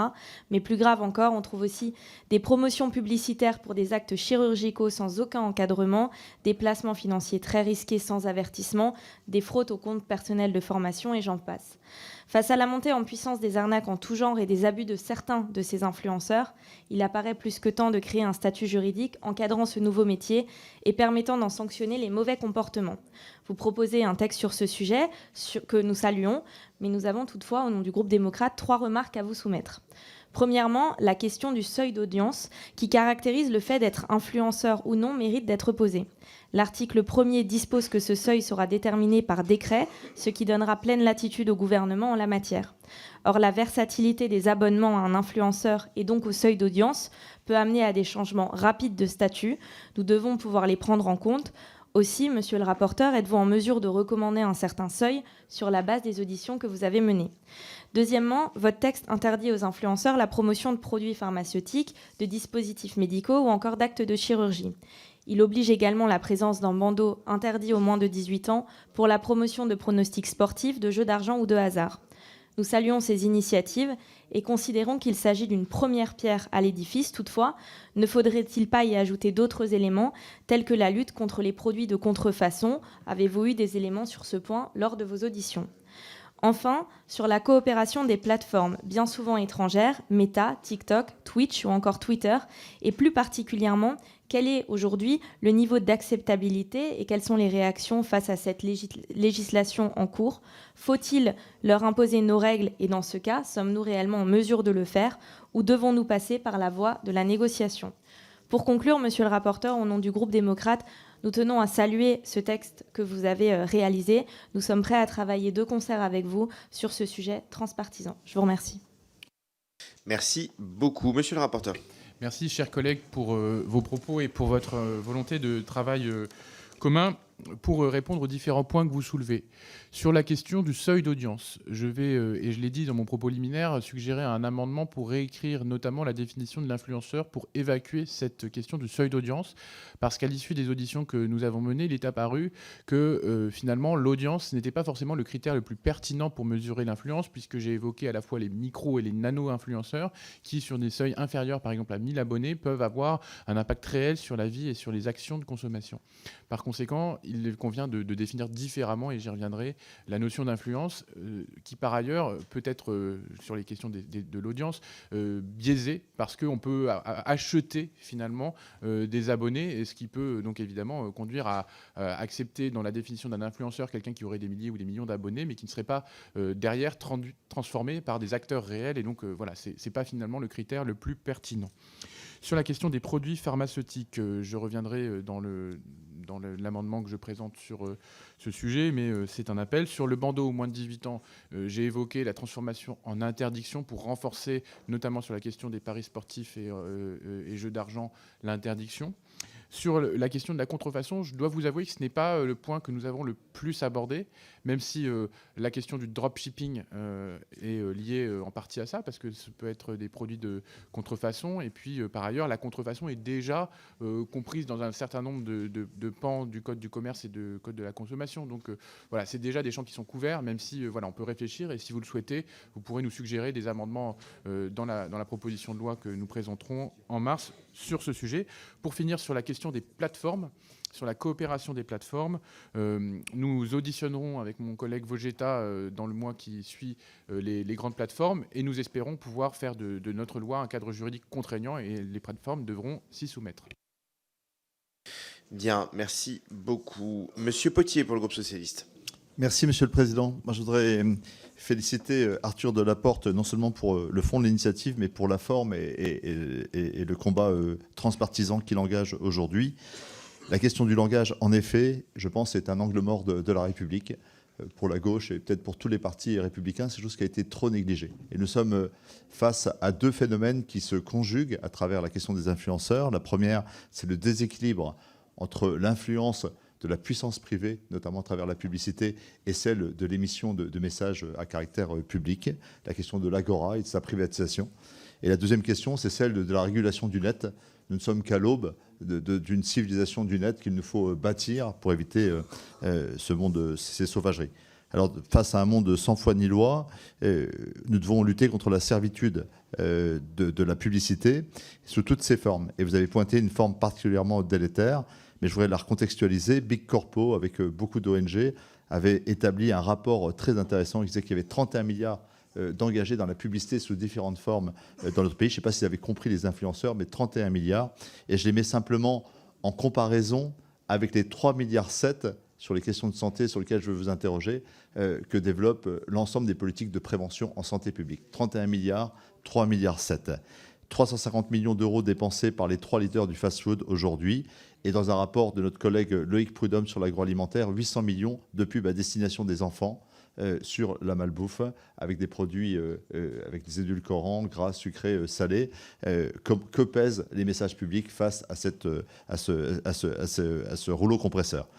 Mais plus grave encore, on trouve aussi des promotions publicitaires pour des actes chirurgicaux sans aucun encadrement, des placements financiers très risqués sans avertissement, des fraudes aux comptes personnels de formation et j'en passe. Face à la montée en puissance des arnaques en tout genre et des abus de certains de ces influenceurs, il apparaît plus que temps de créer un statut juridique encadrant ce nouveau métier et permettant d'en sanctionner les mauvais comportements. Vous proposez un texte sur ce sujet que nous saluons, mais nous avons toutefois, au nom du groupe démocrate, 3 remarques à vous soumettre. Premièrement, la question du seuil d'audience qui caractérise le fait d'être influenceur ou non mérite d'être posée. L'article 1er dispose que ce seuil sera déterminé par décret, ce qui donnera pleine latitude au gouvernement en la matière. Or, la versatilité des abonnements à un influenceur et donc au seuil d'audience peut amener à des changements rapides de statut. Nous devons pouvoir les prendre en compte. Aussi, monsieur le rapporteur, êtes-vous en mesure de recommander un certain seuil sur la base des auditions que vous avez menées ? Deuxièmement, votre texte interdit aux influenceurs la promotion de produits pharmaceutiques, de dispositifs médicaux ou encore d'actes de chirurgie. Il oblige également la présence d'un bandeau interdit aux moins de 18 ans pour la promotion de pronostics sportifs, de jeux d'argent ou de hasard. Nous saluons ces initiatives et considérons qu'il s'agit d'une première pierre à l'édifice. Toutefois, ne faudrait-il pas y ajouter d'autres éléments, tels que la lutte contre les produits de contrefaçon ? Avez-vous eu des éléments sur ce point lors de vos auditions ? Enfin, sur la coopération des plateformes, bien souvent étrangères, Meta, TikTok, Twitch ou encore Twitter, et plus particulièrement, quel est aujourd'hui le niveau d'acceptabilité et quelles sont les réactions face à cette législation en cours ? Faut-il leur imposer nos règles et dans ce cas, sommes-nous réellement en mesure de le faire ou devons-nous passer par la voie de la négociation ? Pour conclure, monsieur le rapporteur, au nom du groupe démocrate, nous tenons à saluer ce texte que vous avez réalisé. Nous sommes prêts à travailler de concert avec vous sur ce sujet transpartisan. Je vous remercie. Merci beaucoup. Monsieur le rapporteur. Merci, chers collègues, pour vos propos et pour votre volonté de travail commun pour répondre aux différents points que vous soulevez. Sur la question du seuil d'audience, je vais, et je l'ai dit dans mon propos liminaire, suggérer un amendement pour réécrire notamment la définition de l'influenceur pour évacuer cette question du seuil d'audience, parce qu'à l'issue des auditions que nous avons menées, il est apparu que finalement l'audience n'était pas forcément le critère le plus pertinent pour mesurer l'influence, puisque j'ai évoqué à la fois les micro et les nano-influenceurs qui, sur des seuils inférieurs, par exemple à 1000 abonnés, peuvent avoir un impact réel sur la vie et sur les actions de consommation. Par conséquent, il convient de définir différemment, et j'y reviendrai, la notion d'influence qui, par ailleurs, peut être, sur les questions de l'audience, biaisée, parce qu'on peut acheter finalement des abonnés, et ce qui peut donc évidemment conduire à accepter dans la définition d'un influenceur quelqu'un qui aurait des milliers ou des millions d'abonnés, mais qui ne serait pas derrière transformé par des acteurs réels, et donc voilà, c'est pas finalement le critère le plus pertinent. Sur la question des produits pharmaceutiques, je reviendrai dans l'amendement que je présente sur ce sujet, mais c'est un appel. Sur le bandeau aux moins de 18 ans, j'ai évoqué la transformation en interdiction pour renforcer, notamment sur la question des paris sportifs et jeux d'argent, l'interdiction. Sur la question de la contrefaçon, je dois vous avouer que ce n'est pas le point que nous avons le plus abordé, même si la question du dropshipping est liée en partie à ça, parce que ce peut être des produits de contrefaçon. Et puis, par ailleurs, la contrefaçon est déjà comprise dans un certain nombre de pans du Code du commerce et du Code de la consommation. Donc, voilà, c'est déjà des champs qui sont couverts, même si voilà, on peut réfléchir. Et si vous le souhaitez, vous pourrez nous suggérer des amendements dans la proposition de loi que nous présenterons en mars sur ce sujet. Pour finir, sur la question des plateformes, sur la coopération des plateformes, nous auditionnerons avec mon collègue Vogetta dans le mois qui suit les grandes plateformes, et nous espérons pouvoir faire de notre loi un cadre juridique contraignant, et les plateformes devront s'y soumettre. Bien, merci beaucoup. Monsieur Potier pour le groupe socialiste. Merci, Monsieur le Président. Moi, je voudrais féliciter Arthur Delaporte non seulement pour le fond de l'initiative, mais pour la forme et le combat transpartisan qu'il engage aujourd'hui. La question du langage, en effet, je pense, est un angle mort de la République. Pour la gauche et peut-être pour tous les partis républicains, c'est quelque chose qui a été trop négligé. Et nous sommes face à deux phénomènes qui se conjuguent à travers la question des influenceurs. La première, c'est le déséquilibre entre l'influence de la puissance privée, notamment à travers la publicité, et celle de l'émission de messages à caractère public, la question de l'agora et de sa privatisation. Et la deuxième question, c'est celle de la régulation du net. Nous ne sommes qu'à l'aube d'une civilisation du net qu'il nous faut bâtir pour éviter ce monde, ces sauvageries. Alors, face à un monde sans foi ni loi, nous devons lutter contre la servitude de la publicité sous toutes ses formes. Et vous avez pointé une forme particulièrement délétère, mais je voudrais la recontextualiser. Big Corpo, avec beaucoup d'ONG, avait établi un rapport très intéressant qui disait qu'il y avait 31 milliards d'engagés dans la publicité sous différentes formes dans notre pays. Je ne sais pas si vous avez compris les influenceurs, mais 31 milliards. Et je les mets simplement en comparaison avec les 3,7 milliards sur les questions de santé sur lesquelles je veux vous interroger que développe l'ensemble des politiques de prévention en santé publique. 31 milliards, 3 milliards 7. 350 millions d'euros dépensés par les 3 leaders du fast-food aujourd'hui. Et dans un rapport de notre collègue Loïc Prudhomme sur l'agroalimentaire, 800 millions de pubs à destination des enfants sur la malbouffe, avec des produits, avec des édulcorants, gras, sucrés, salés. Que pèsent les messages publics face à ce rouleau compresseur?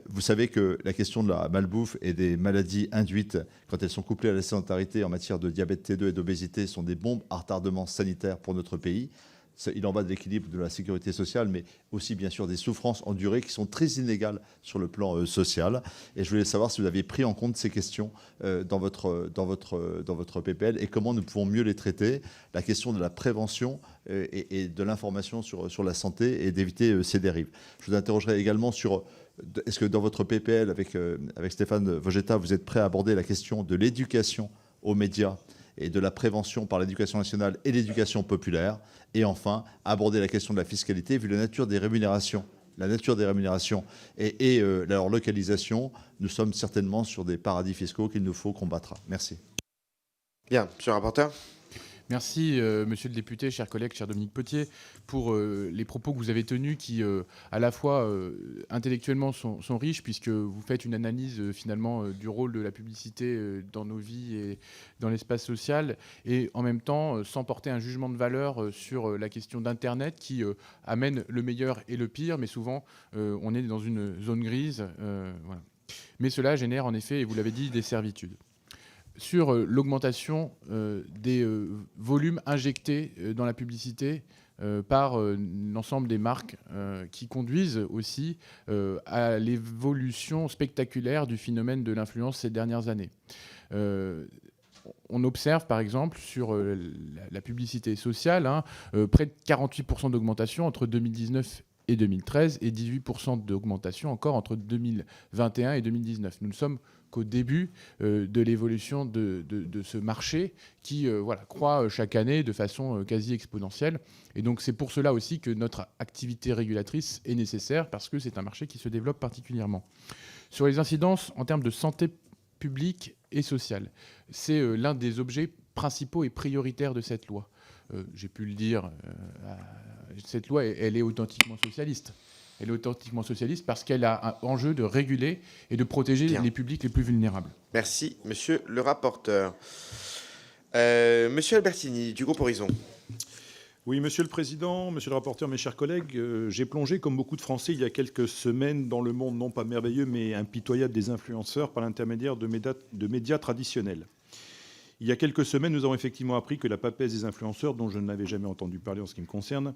Vous savez que la question de la malbouffe et des maladies induites, quand elles sont couplées à la sédentarité en matière de diabète T2 et d'obésité, sont des bombes à retardement sanitaire pour notre pays. Il en va de l'équilibre de la sécurité sociale, mais aussi bien sûr des souffrances endurées qui sont très inégales sur le plan social. Et je voulais savoir si vous aviez pris en compte ces questions dans votre PPL et comment nous pouvons mieux les traiter. La question de la prévention et de l'information sur la santé et d'éviter ces dérives. Je vous interrogerai également sur... Est-ce que dans votre PPL avec Stéphane Vogetta, vous êtes prêt à aborder la question de l'éducation aux médias et de la prévention par l'éducation nationale et l'éducation populaire, et enfin aborder la question de la fiscalité vu la nature des rémunérations et leur localisation. Nous sommes certainement sur des paradis fiscaux qu'il nous faut combattre. Merci. Bien, monsieur le rapporteur. Merci, monsieur le député, chers collègues, cher Dominique Potier, pour les propos que vous avez tenus qui, à la fois, intellectuellement sont riches, puisque vous faites une analyse, finalement, du rôle de la publicité dans nos vies et dans l'espace social, et en même temps, sans porter un jugement de valeur sur la question d'Internet qui amène le meilleur et le pire, mais souvent, on est dans une zone grise. Voilà. Mais cela génère, en effet, et vous l'avez dit, des servitudes. Sur l'augmentation des volumes injectés dans la publicité par l'ensemble des marques qui conduisent aussi à l'évolution spectaculaire du phénomène de l'influence ces dernières années. On observe par exemple sur la publicité sociale près de 48% d'augmentation entre 2019 et 2013 et 18% d'augmentation encore entre 2021 et 2019. Nous ne sommes qu'au début de l'évolution de ce marché qui croît chaque année de façon quasi exponentielle. Et donc c'est pour cela aussi que notre activité régulatrice est nécessaire, parce que c'est un marché qui se développe particulièrement. Sur les incidences en termes de santé publique et sociale, c'est l'un des objets principaux et prioritaires de cette loi. J'ai pu le dire, cette loi, elle est authentiquement socialiste. Elle est authentiquement socialiste parce qu'elle a un enjeu de réguler et de protéger les publics les plus vulnérables. Merci, monsieur le rapporteur. Monsieur Albertini, du groupe Horizon. Oui, monsieur le président, monsieur le rapporteur, mes chers collègues, j'ai plongé, comme beaucoup de Français, il y a quelques semaines, dans le monde non pas merveilleux, mais impitoyable des influenceurs par l'intermédiaire de médias traditionnels. Il y a quelques semaines, nous avons effectivement appris que la papesse des influenceurs, dont je n'avais jamais entendu parler en ce qui me concerne,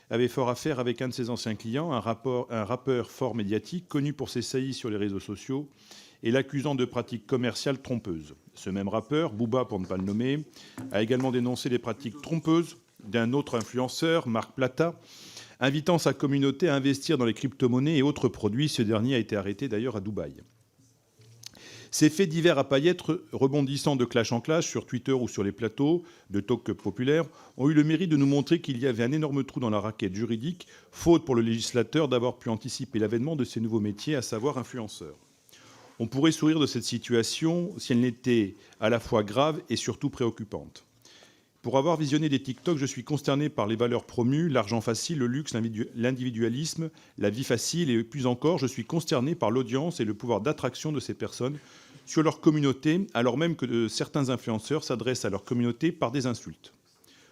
avait fort à faire avec un de ses anciens clients, un rappeur fort médiatique, connu pour ses saillies sur les réseaux sociaux, et l'accusant de pratiques commerciales trompeuses. Ce même rappeur, Booba pour ne pas le nommer, a également dénoncé les pratiques trompeuses d'un autre influenceur, Marc Plata, invitant sa communauté à investir dans les crypto-monnaies et autres produits. Ce dernier a été arrêté d'ailleurs à Dubaï. Ces faits divers à paillettes, rebondissant de clash en clash sur Twitter ou sur les plateaux de talk populaires, ont eu le mérite de nous montrer qu'il y avait un énorme trou dans la raquette juridique, faute pour le législateur d'avoir pu anticiper l'avènement de ces nouveaux métiers, à savoir influenceurs. On pourrait sourire de cette situation si elle n'était à la fois grave et surtout préoccupante. Pour avoir visionné des TikTok, je suis consterné par les valeurs promues, l'argent facile, le luxe, l'individualisme, la vie facile, et plus encore, je suis consterné par l'audience et le pouvoir d'attraction de ces personnes sur leur communauté, alors même que certains influenceurs s'adressent à leur communauté par des insultes.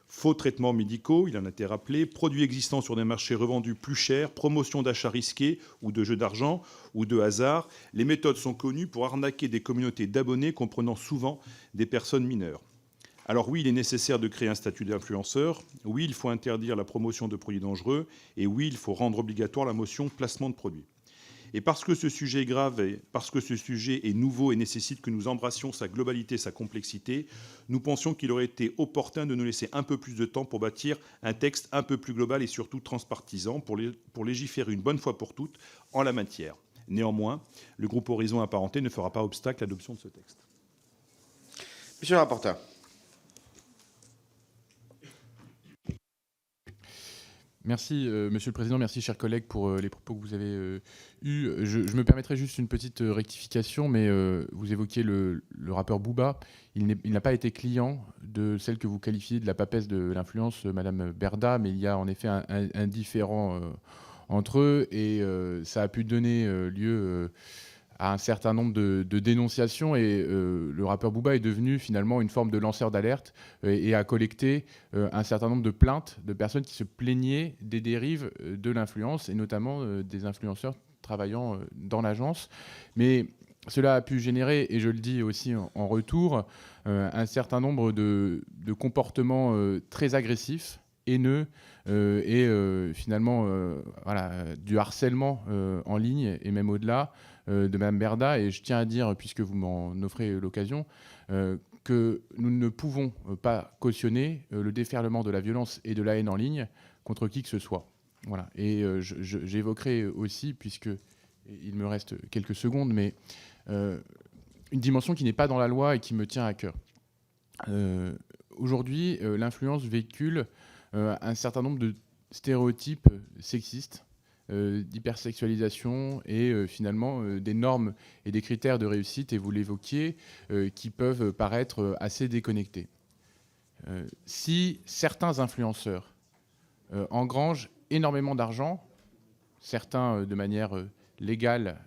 Faux traitements médicaux, il en a été rappelé, produits existants sur des marchés revendus plus chers, promotion d'achats risqués ou de jeux d'argent ou de hasard. Les méthodes sont connues pour arnaquer des communautés d'abonnés comprenant souvent des personnes mineures. Alors oui, il est nécessaire de créer un statut d'influenceur. Oui, il faut interdire la promotion de produits dangereux. Et oui, il faut rendre obligatoire la motion placement de produits. Et parce que ce sujet est grave, et parce que ce sujet est nouveau et nécessite que nous embrassions sa globalité, sa complexité, nous pensions qu'il aurait été opportun de nous laisser un peu plus de temps pour bâtir un texte un peu plus global et surtout transpartisan pour légiférer une bonne fois pour toutes en la matière. Néanmoins, le groupe Horizon apparenté ne fera pas obstacle à l'adoption de ce texte. Monsieur le rapporteur. Merci, Monsieur le Président. Merci, chers collègues, pour les propos que vous avez eus. Je me permettrai juste une petite rectification, mais vous évoquiez le rappeur Booba. Il n'a pas été client de celle que vous qualifiez de la papesse de l'influence, Madame Berda, mais il y a en effet un différend entre eux, et ça a pu donner lieu à un certain nombre de dénonciations, et le rappeur Booba est devenu finalement une forme de lanceur d'alerte et a collecté un certain nombre de plaintes de personnes qui se plaignaient des dérives de l'influence, et notamment des influenceurs travaillant dans l'agence. Mais cela a pu générer, et je le dis aussi en retour, un certain nombre de comportements très agressifs, haineux, et finalement du harcèlement en ligne et même au-delà de Mme Berda. Et je tiens à dire, puisque vous m'en offrez l'occasion, que nous ne pouvons pas cautionner le déferlement de la violence et de la haine en ligne contre qui que ce soit. Voilà. Et j'évoquerai aussi, puisqu'il me reste quelques secondes, mais une dimension qui n'est pas dans la loi et qui me tient à cœur. Aujourd'hui, l'influence véhicule un certain nombre de stéréotypes sexistes, d'hypersexualisation et finalement des normes et des critères de réussite, et vous l'évoquiez, qui peuvent paraître assez déconnectés. Si certains influenceurs engrangent énormément d'argent, certains de manière légale,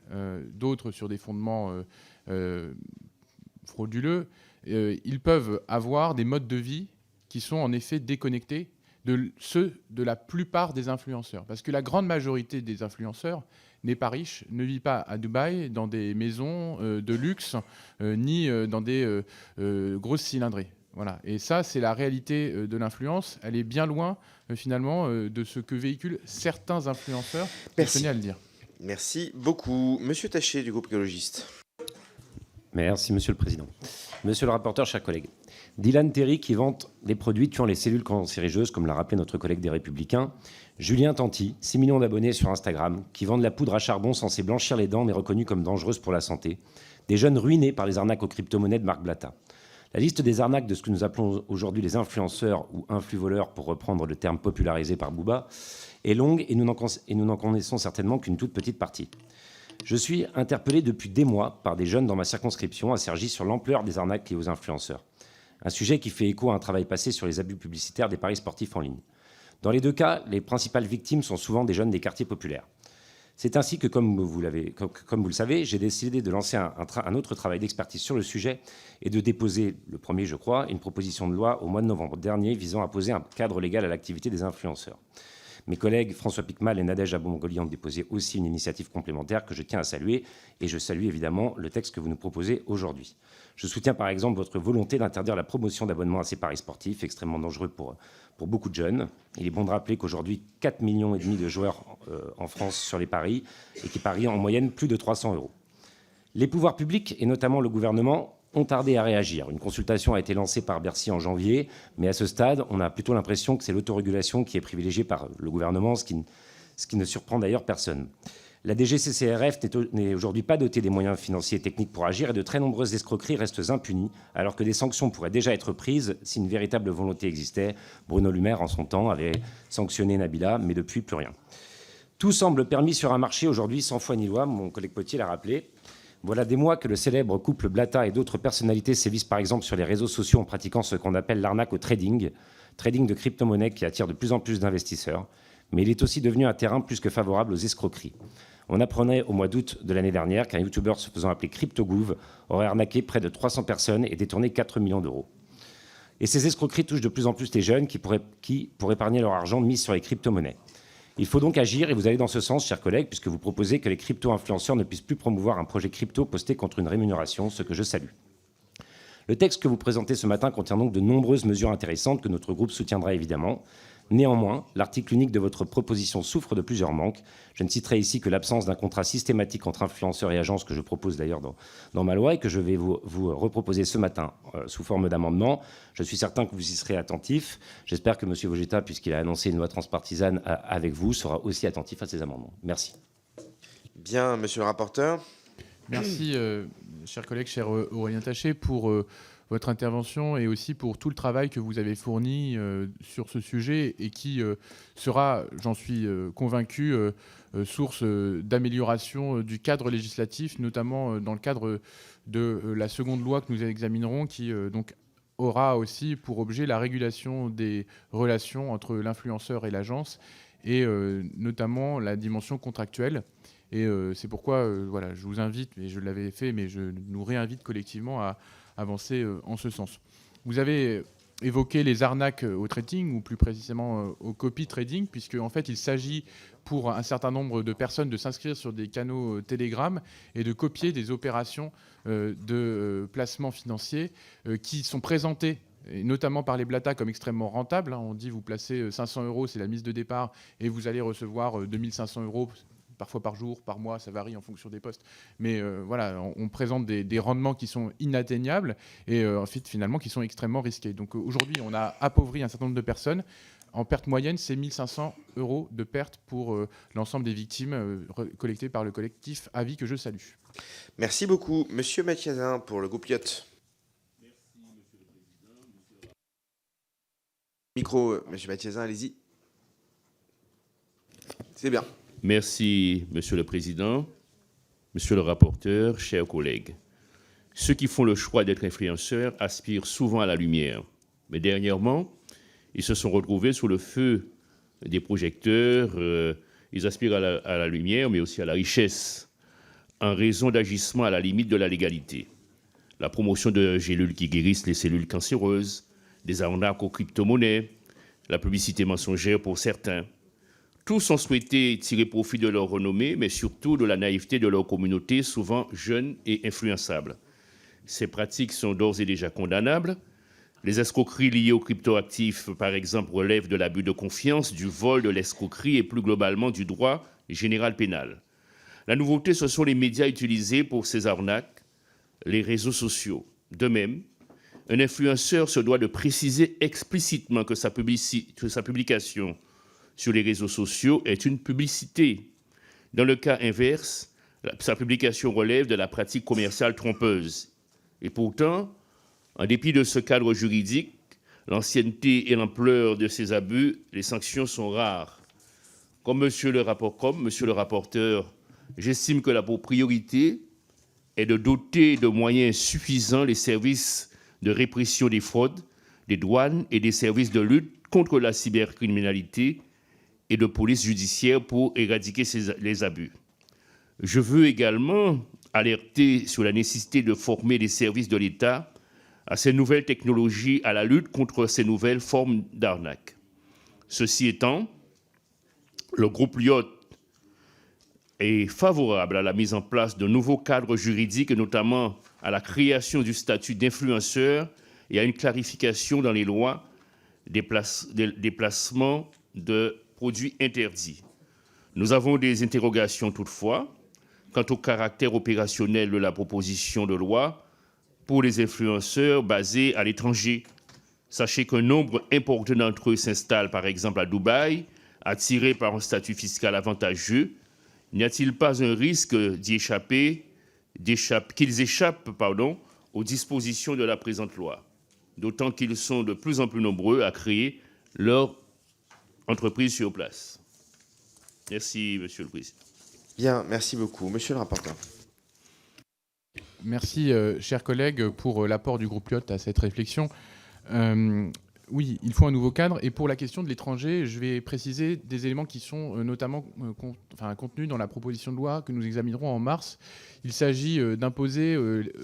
d'autres sur des fondements frauduleux, ils peuvent avoir des modes de vie qui sont en effet déconnectés de ceux de la plupart des influenceurs. Parce que la grande majorité des influenceurs n'est pas riche, ne vit pas à Dubaï, dans des maisons de luxe, ni dans des grosses cylindrées. Voilà. Et ça, c'est la réalité de l'influence. Elle est bien loin, finalement, de ce que véhiculent certains influenceurs. Je tenais à le dire. Merci beaucoup. Monsieur Taché, du groupe écologiste. Merci, Monsieur le Président. Monsieur le rapporteur, chers collègues. Dylan Terry qui vante des produits tuant les cellules cancérigeuses, comme l'a rappelé notre collègue des Républicains. Julien Tanti, 6 millions d'abonnés sur Instagram, qui vendent la poudre à charbon censée blanchir les dents, mais reconnue comme dangereuse pour la santé. Des jeunes ruinés par les arnaques aux crypto-monnaies de Marc Blatta. La liste des arnaques de ce que nous appelons aujourd'hui les influenceurs ou influ-voleurs, pour reprendre le terme popularisé par Booba, est longue, et nous n'en connaissons certainement qu'une toute petite partie. Je suis interpellé depuis des mois par des jeunes dans ma circonscription à Cergy sur l'ampleur des arnaques liées aux influenceurs. Un sujet qui fait écho à un travail passé sur les abus publicitaires des paris sportifs en ligne. Dans les deux cas, les principales victimes sont souvent des jeunes des quartiers populaires. C'est ainsi que, comme vous le savez, j'ai décidé de lancer un autre travail d'expertise sur le sujet et de déposer, le premier je crois, une proposition de loi au mois de novembre dernier visant à poser un cadre légal à l'activité des influenceurs. Mes collègues François Piquemal et Nadège Abou-Mongoli ont déposé aussi une initiative complémentaire que je tiens à saluer, et je salue évidemment le texte que vous nous proposez aujourd'hui. Je soutiens par exemple votre volonté d'interdire la promotion d'abonnements à ces paris sportifs, extrêmement dangereux pour beaucoup de jeunes. Il est bon de rappeler qu'aujourd'hui, 4,5 millions de joueurs en France sur les paris, et qui parient en moyenne plus de 300 €. Les pouvoirs publics, et notamment le gouvernement, ont tardé à réagir. Une consultation a été lancée par Bercy en janvier, mais à ce stade, on a plutôt l'impression que c'est l'autorégulation qui est privilégiée par le gouvernement, ce qui ne surprend d'ailleurs personne. La DGCCRF n'est aujourd'hui pas dotée des moyens financiers et techniques pour agir, et de très nombreuses escroqueries restent impunies, alors que des sanctions pourraient déjà être prises si une véritable volonté existait. Bruno Le Maire, en son temps, avait sanctionné Nabila, mais depuis, plus rien. Tout semble permis sur un marché aujourd'hui sans foi ni loi, mon collègue Potier l'a rappelé. Voilà des mois que le célèbre couple Blatta et d'autres personnalités sévissent par exemple sur les réseaux sociaux en pratiquant ce qu'on appelle l'arnaque au trading de crypto-monnaies qui attire de plus en plus d'investisseurs. Mais il est aussi devenu un terrain plus que favorable aux escroqueries. On apprenait au mois d'août de l'année dernière qu'un youtubeur se faisant appeler CryptoGouv aurait arnaqué près de 300 personnes et détourné 4 millions d'euros. Et ces escroqueries touchent de plus en plus les jeunes qui, pour épargner leur argent, misent sur les crypto-monnaies. Il faut donc agir, et vous allez dans ce sens, chers collègues, puisque vous proposez que les crypto-influenceurs ne puissent plus promouvoir un projet crypto posté contre une rémunération, ce que je salue. Le texte que vous présentez ce matin contient donc de nombreuses mesures intéressantes que notre groupe soutiendra évidemment. Néanmoins, l'article unique de votre proposition souffre de plusieurs manques. Je ne citerai ici que l'absence d'un contrat systématique entre influenceurs et agences, que je propose d'ailleurs dans ma loi et que je vais vous reproposer ce matin sous forme d'amendement. Je suis certain que vous y serez attentifs. J'espère que M. Vogetta, puisqu'il a annoncé une loi transpartisane avec vous, sera aussi attentif à ces amendements. Merci. Bien, monsieur le rapporteur. Merci, chers collègues, cher Aurélien Taché, pour votre intervention et aussi pour tout le travail que vous avez fourni sur ce sujet et qui sera, j'en suis convaincu, source d'amélioration du cadre législatif, notamment dans le cadre de la seconde loi que nous examinerons, qui donc aura aussi pour objet la régulation des relations entre l'influenceur et l'agence, et notamment la dimension contractuelle. Et c'est pourquoi voilà, je vous invite, et je l'avais fait, mais je nous réinvite collectivement à avancer en ce sens. Vous avez évoqué les arnaques au trading, ou plus précisément au copy trading, puisque en fait il s'agit pour un certain nombre de personnes de s'inscrire sur des canaux Telegram et de copier des opérations de placement financier qui sont présentées, et notamment par les Blata, comme extrêmement rentables. On dit vous placez 500 €, c'est la mise de départ, et vous allez recevoir 2500 €, parfois par jour, par mois, ça varie en fonction des postes. Mais voilà, on présente des rendements qui sont inatteignables et ensuite, finalement, qui sont extrêmement risqués. Donc aujourd'hui, on a appauvri un certain nombre de personnes. En perte moyenne, c'est 1 500 € de perte pour l'ensemble des victimes collectées par le collectif Avis, que je salue. Merci beaucoup. Monsieur Mathiazin pour le groupe Lyot. Micro, monsieur Mathiazin, allez-y. C'est bien. Merci, Monsieur le Président, Monsieur le rapporteur, chers collègues. Ceux qui font le choix d'être influenceurs aspirent souvent à la lumière. Mais dernièrement, ils se sont retrouvés sous le feu des projecteurs. Ils aspirent à la lumière, mais aussi à la richesse, en raison d'agissements à la limite de la légalité. La promotion de gélules qui guérissent les cellules cancéreuses, des arnaques aux crypto-monnaies, la publicité mensongère pour certains. Tous ont souhaité tirer profit de leur renommée, mais surtout de la naïveté de leur communauté, souvent jeune et influençable. Ces pratiques sont d'ores et déjà condamnables. Les escroqueries liées aux cryptoactifs, par exemple, relèvent de l'abus de confiance, du vol, de l'escroquerie et plus globalement du droit général pénal. La nouveauté, ce sont les médias utilisés pour ces arnaques, les réseaux sociaux. De même, un influenceur se doit de préciser explicitement que sa publication sur les réseaux sociaux est une publicité. Dans le cas inverse, sa publication relève de la pratique commerciale trompeuse. Et pourtant, en dépit de ce cadre juridique, l'ancienneté et l'ampleur de ces abus, les sanctions sont rares. Comme monsieur le rapporteur, j'estime que la priorité est de doter de moyens suffisants les services de répression des fraudes, des douanes et des services de lutte contre la cybercriminalité et de police judiciaire pour éradiquer les abus. Je veux également alerter sur la nécessité de former les services de l'État à ces nouvelles technologies, à la lutte contre ces nouvelles formes d'arnaque. Ceci étant, le groupe Lyot est favorable à la mise en place de nouveaux cadres juridiques, et notamment à la création du statut d'influenceur et à une clarification dans les lois des placements de produits interdits. Nous avons des interrogations toutefois quant au caractère opérationnel de la proposition de loi pour les influenceurs basés à l'étranger. Sachez qu'un nombre important d'entre eux s'installent par exemple à Dubaï, attirés par un statut fiscal avantageux. N'y a-t-il pas un risque qu'ils échappent aux dispositions de la présente loi, d'autant qu'ils sont de plus en plus nombreux à créer leur entreprise sur place. Merci, Monsieur le Président. Bien, merci beaucoup. Monsieur le rapporteur. Merci, chers collègues, pour l'apport du groupe Lyot à cette réflexion. Oui, il faut un nouveau cadre. Et pour la question de l'étranger, je vais préciser des éléments qui sont notamment contenus dans la proposition de loi que nous examinerons en mars. Il s'agit d'imposer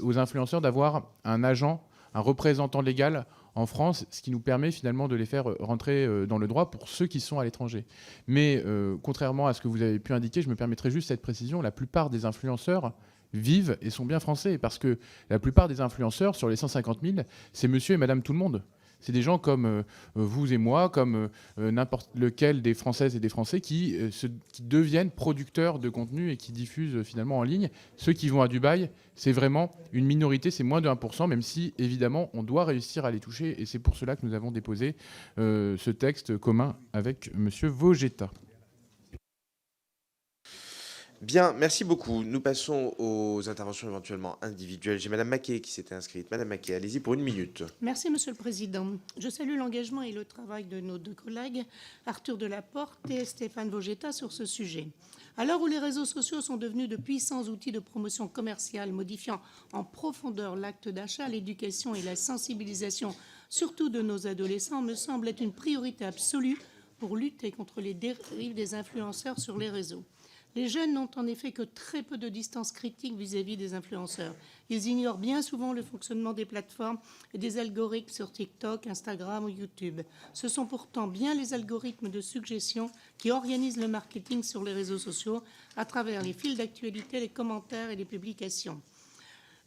aux influenceurs d'avoir un agent, un représentant légal en France, ce qui nous permet finalement de les faire rentrer dans le droit pour ceux qui sont à l'étranger. Mais contrairement à ce que vous avez pu indiquer, je me permettrai juste cette précision, la plupart des influenceurs vivent et sont bien français, parce que la plupart des influenceurs, sur les 150 000, c'est monsieur et madame tout le monde. C'est des gens comme vous et moi, comme n'importe lequel des Françaises et des Français qui deviennent producteurs de contenu et qui diffusent finalement en ligne. Ceux qui vont à Dubaï, c'est vraiment une minorité, c'est moins de 1%, même si évidemment on doit réussir à les toucher. Et c'est pour cela que nous avons déposé ce texte commun avec monsieur Vogetta. Bien, merci beaucoup. Nous passons aux interventions éventuellement individuelles. J'ai Madame Maquet qui s'était inscrite. Madame Maquet, allez-y pour 1 minute. Merci, Monsieur le Président. Je salue l'engagement et le travail de nos deux collègues, Arthur Delaporte et Stéphane Vogetta, sur ce sujet. À l'heure où les réseaux sociaux sont devenus de puissants outils de promotion commerciale, modifiant en profondeur l'acte d'achat, l'éducation et la sensibilisation, surtout de nos adolescents, me semble être une priorité absolue pour lutter contre les dérives des influenceurs sur les réseaux. Les jeunes n'ont en effet que très peu de distance critique vis-à-vis des influenceurs. Ils ignorent bien souvent le fonctionnement des plateformes et des algorithmes sur TikTok, Instagram ou YouTube. Ce sont pourtant bien les algorithmes de suggestion qui organisent le marketing sur les réseaux sociaux à travers les fils d'actualité, les commentaires et les publications.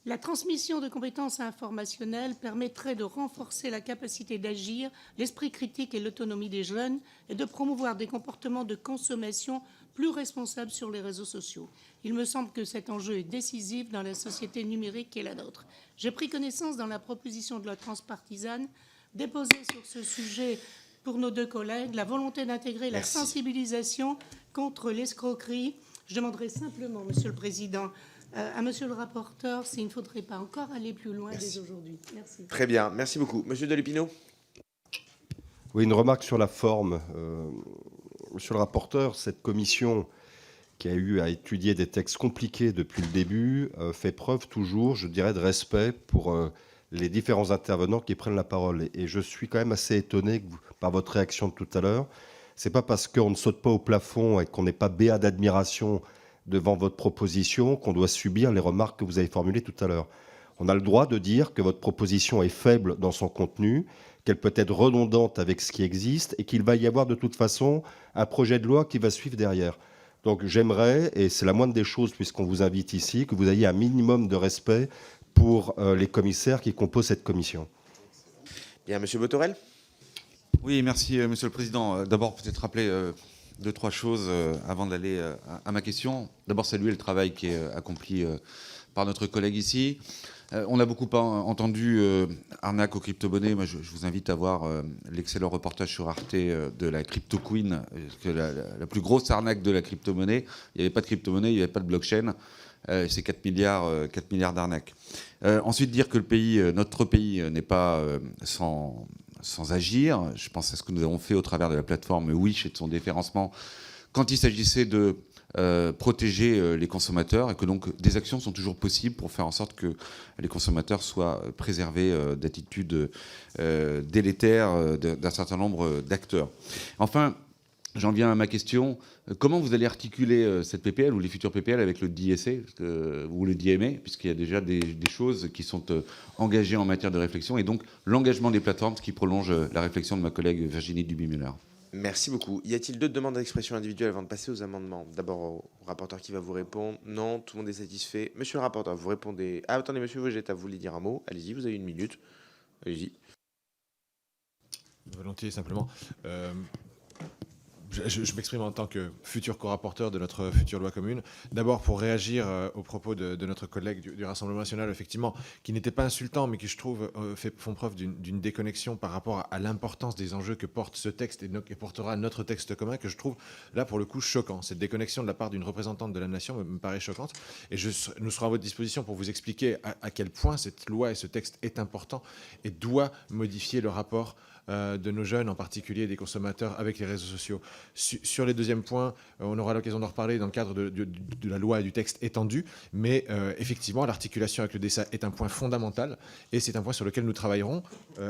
La transmission de compétences informationnelles permettrait de renforcer la capacité d'agir, l'esprit critique et l'autonomie des jeunes et de promouvoir des comportements de consommation plus responsables sur les réseaux sociaux. Il me semble que cet enjeu est décisif dans la société numérique qui est la nôtre. J'ai pris connaissance dans la proposition de loi transpartisane déposée sur ce sujet pour nos deux collègues la volonté d'intégrer la sensibilisation contre l'escroquerie. Je demanderai simplement, Monsieur le Président, à Monsieur le rapporteur s'il ne faudrait pas encore aller plus loin dès aujourd'hui. Merci. Très bien, merci beaucoup. Monsieur Delépino. Oui, une remarque sur la forme. Monsieur le rapporteur, cette commission qui a eu à étudier des textes compliqués depuis le début fait preuve toujours, je dirais, de respect pour les différents intervenants qui prennent la parole. Et je suis quand même assez étonné par votre réaction de tout à l'heure. C'est pas parce qu'on ne saute pas au plafond et qu'on n'est pas béat d'admiration devant votre proposition qu'on doit subir les remarques que vous avez formulées tout à l'heure. On a le droit de dire que votre proposition est faible dans son contenu, qu'elle peut être redondante avec ce qui existe et qu'il va y avoir de toute façon un projet de loi qui va suivre derrière. Donc j'aimerais, et c'est la moindre des choses puisqu'on vous invite ici, que vous ayez un minimum de respect pour les commissaires qui composent cette commission. Bien, Monsieur Botorel. Oui, merci, Monsieur le Président. D'abord, peut-être rappeler 2-3 choses avant d'aller à ma question. D'abord, saluer le travail qui est accompli par notre collègue ici. On a beaucoup entendu arnaque aux crypto-monnaies. Moi, je vous invite à voir l'excellent reportage sur Arte de la Crypto Queen, que la plus grosse arnaque de la crypto-monnaie. Il n'y avait pas de crypto-monnaie, il n'y avait pas de blockchain. C'est 4 milliards d'arnaques. Ensuite, dire que notre pays n'est pas sans agir. Je pense à ce que nous avons fait au travers de la plateforme Wish et de son déréférencement quand il s'agissait de protéger les consommateurs, et que donc des actions sont toujours possibles pour faire en sorte que les consommateurs soient préservés d'attitudes délétères d'un certain nombre d'acteurs. Enfin, j'en viens à ma question. Comment vous allez articuler cette PPL ou les futures PPL avec le DSA ou le DMA, puisqu'il y a déjà des choses qui sont engagées en matière de réflexion, et donc l'engagement des plateformes, ce qui prolonge la réflexion de ma collègue Virginie Duby-Muller. Merci beaucoup. Y a-t-il d'autres demandes d'expression individuelle avant de passer aux amendements? D'abord au rapporteur qui va vous répondre. Non, tout le monde est satisfait. Monsieur le rapporteur, vous répondez. Ah, attendez, Monsieur Vogetta, vous voulez dire un mot? Allez-y, vous avez 1 minute. Allez-y. Volontiers, simplement. Je m'exprime en tant que futur co-rapporteur de notre future loi commune. D'abord, pour réagir aux propos de notre collègue du Rassemblement national, effectivement, qui n'était pas insultant, mais qui, je trouve, font preuve d'une déconnexion par rapport à l'importance des enjeux que porte ce texte et portera notre texte commun, que je trouve, là, pour le coup, choquant. Cette déconnexion de la part d'une représentante de la nation me paraît choquante. Et nous serons à votre disposition pour vous expliquer à quel point cette loi et ce texte est important et doit modifier le rapport de nos jeunes, en particulier des consommateurs, avec les réseaux sociaux. Sur les deuxièmes points, on aura l'occasion d'en reparler dans le cadre de la loi et du texte étendu, mais effectivement, l'articulation avec le DSA est un point fondamental, et c'est un point sur lequel nous travaillerons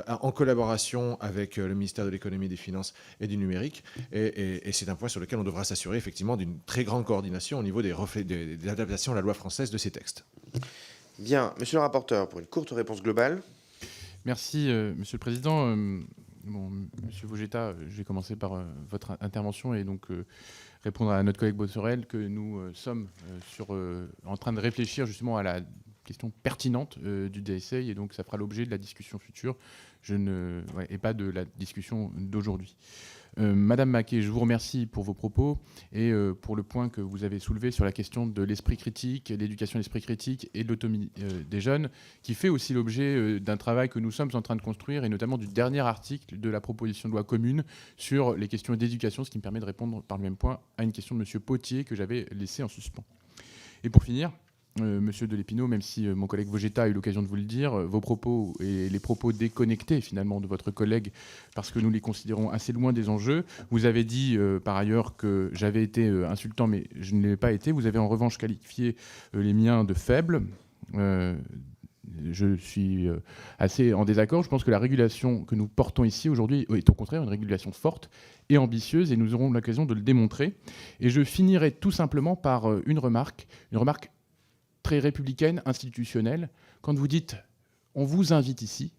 en collaboration avec le ministère de l'économie, des finances et du numérique, et c'est un point sur lequel on devra s'assurer effectivement d'une très grande coordination au niveau des adaptations à la loi française de ces textes. Bien, Monsieur le rapporteur, pour une courte réponse globale. Merci, Monsieur le Président. Monsieur Vogetta, je vais commencer par votre intervention et donc répondre à notre collègue Botorel que nous sommes en train de réfléchir justement à la question pertinente du DSA, et donc ça fera l'objet de la discussion future et pas de la discussion d'aujourd'hui. Madame Maquet, je vous remercie pour vos propos et pour le point que vous avez soulevé sur la question de l'esprit critique, l'éducation à l'esprit critique et de l'autonomie des jeunes, qui fait aussi l'objet d'un travail que nous sommes en train de construire, et notamment du dernier article de la proposition de loi commune sur les questions d'éducation, ce qui me permet de répondre par le même point à une question de M. Potier que j'avais laissée en suspens. Et pour finir, Monsieur Delépinot, même si mon collègue Vogetta a eu l'occasion de vous le dire, vos propos et les propos déconnectés finalement de votre collègue, parce que nous les considérons assez loin des enjeux. Vous avez dit par ailleurs que j'avais été insultant, mais je ne l'ai pas été. Vous avez en revanche qualifié les miens de faibles. Je suis assez en désaccord. Je pense que la régulation que nous portons ici aujourd'hui est au contraire une régulation forte et ambitieuse, et nous aurons l'occasion de le démontrer. Et je finirai tout simplement par une remarque très républicaine, institutionnelle. Quand vous dites « on vous invite ici »,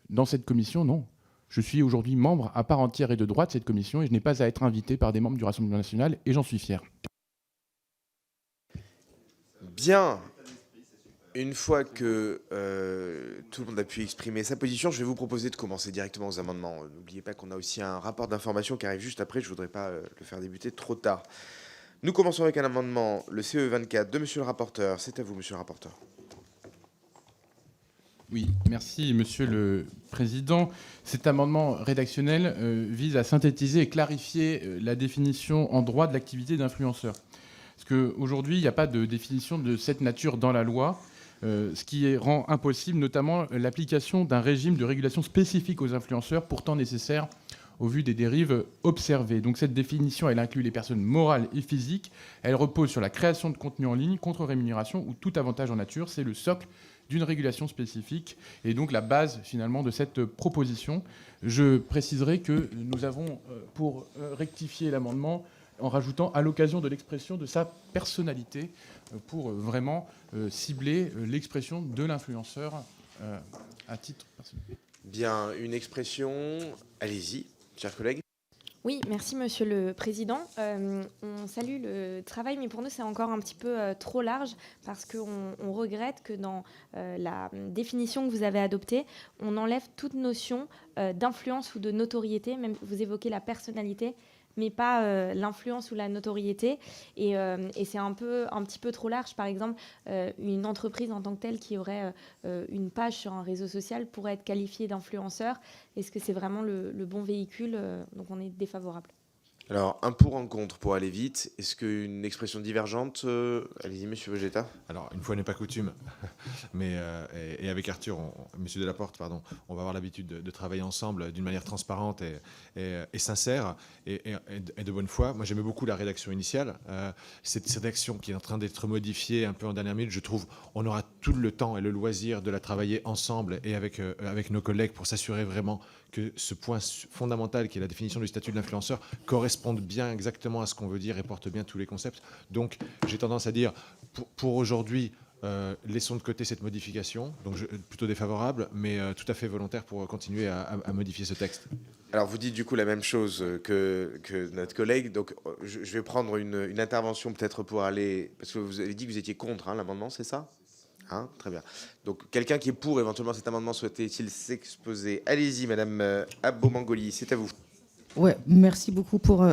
dans cette commission, non. Je suis aujourd'hui membre à part entière et de droit de cette commission, et je n'ai pas à être invité par des membres du Rassemblement national, et j'en suis fier. Bien. Une fois que tout le monde a pu exprimer sa position, je vais vous proposer de commencer directement aux amendements. N'oubliez pas qu'on a aussi un rapport d'information qui arrive juste après. Je ne voudrais pas le faire débuter trop tard. Nous commençons avec un amendement, le CE24 de Monsieur le rapporteur. C'est à vous, Monsieur le rapporteur. Oui, merci, Monsieur le Président. Cet amendement rédactionnel vise à synthétiser et clarifier la définition en droit de l'activité d'influenceur. Parce qu'aujourd'hui, il n'y a pas de définition de cette nature dans la loi, ce qui rend impossible notamment l'application d'un régime de régulation spécifique aux influenceurs, pourtant nécessaire au vu des dérives observées. Donc cette définition, elle inclut les personnes morales et physiques. Elle repose sur la création de contenu en ligne contre rémunération ou tout avantage en nature. C'est le socle d'une régulation spécifique et donc la base finalement de cette proposition. Je préciserai que nous avons, pour rectifier l'amendement, en rajoutant à l'occasion de l'expression de sa personnalité, pour vraiment cibler l'expression de l'influenceur à titre personnel. Bien, une expression, allez-y. Chers collègues. Oui, merci Monsieur le Président. On salue le travail, mais pour nous c'est encore un petit peu trop large parce qu'on regrette que dans la définition que vous avez adoptée, on enlève toute notion d'influence ou de notoriété. Même vous évoquez la personnalité, mais pas l'influence ou la notoriété. Et c'est un petit peu trop large. Par exemple, une entreprise en tant que telle qui aurait une page sur un réseau social pourrait être qualifiée d'influenceur. Est-ce que c'est vraiment le bon véhicule? Donc on est défavorable. Alors, un pour, un contre, pour aller vite. Est-ce qu'une expression divergente allez-y, Monsieur Vogetta. Alors, une fois n'est pas coutume, mais et avec Arthur, Monsieur Delaporte, pardon, on va avoir l'habitude de travailler ensemble d'une manière transparente et sincère et de bonne foi. Moi, j'aimais beaucoup la rédaction initiale. Cette rédaction qui est en train d'être modifiée un peu en dernière minute, je trouve on aura tout le temps et le loisir de la travailler ensemble et avec nos collègues pour s'assurer vraiment que ce point fondamental qui est la définition du statut de l'influenceur corresponde bien exactement à ce qu'on veut dire et porte bien tous les concepts. Donc j'ai tendance à dire, pour aujourd'hui, laissons de côté cette modification, donc plutôt défavorable, mais tout à fait volontaire pour continuer à modifier ce texte. Alors vous dites du coup la même chose que notre collègue, donc je vais prendre une intervention peut-être pour aller, parce que vous avez dit que vous étiez contre l'amendement, c'est ça ? Très bien. Donc, quelqu'un qui est pour éventuellement cet amendement, souhaitait-il s'exposer? Allez-y, Madame Abbo-Mangoli, c'est à vous. Ouais, merci beaucoup pour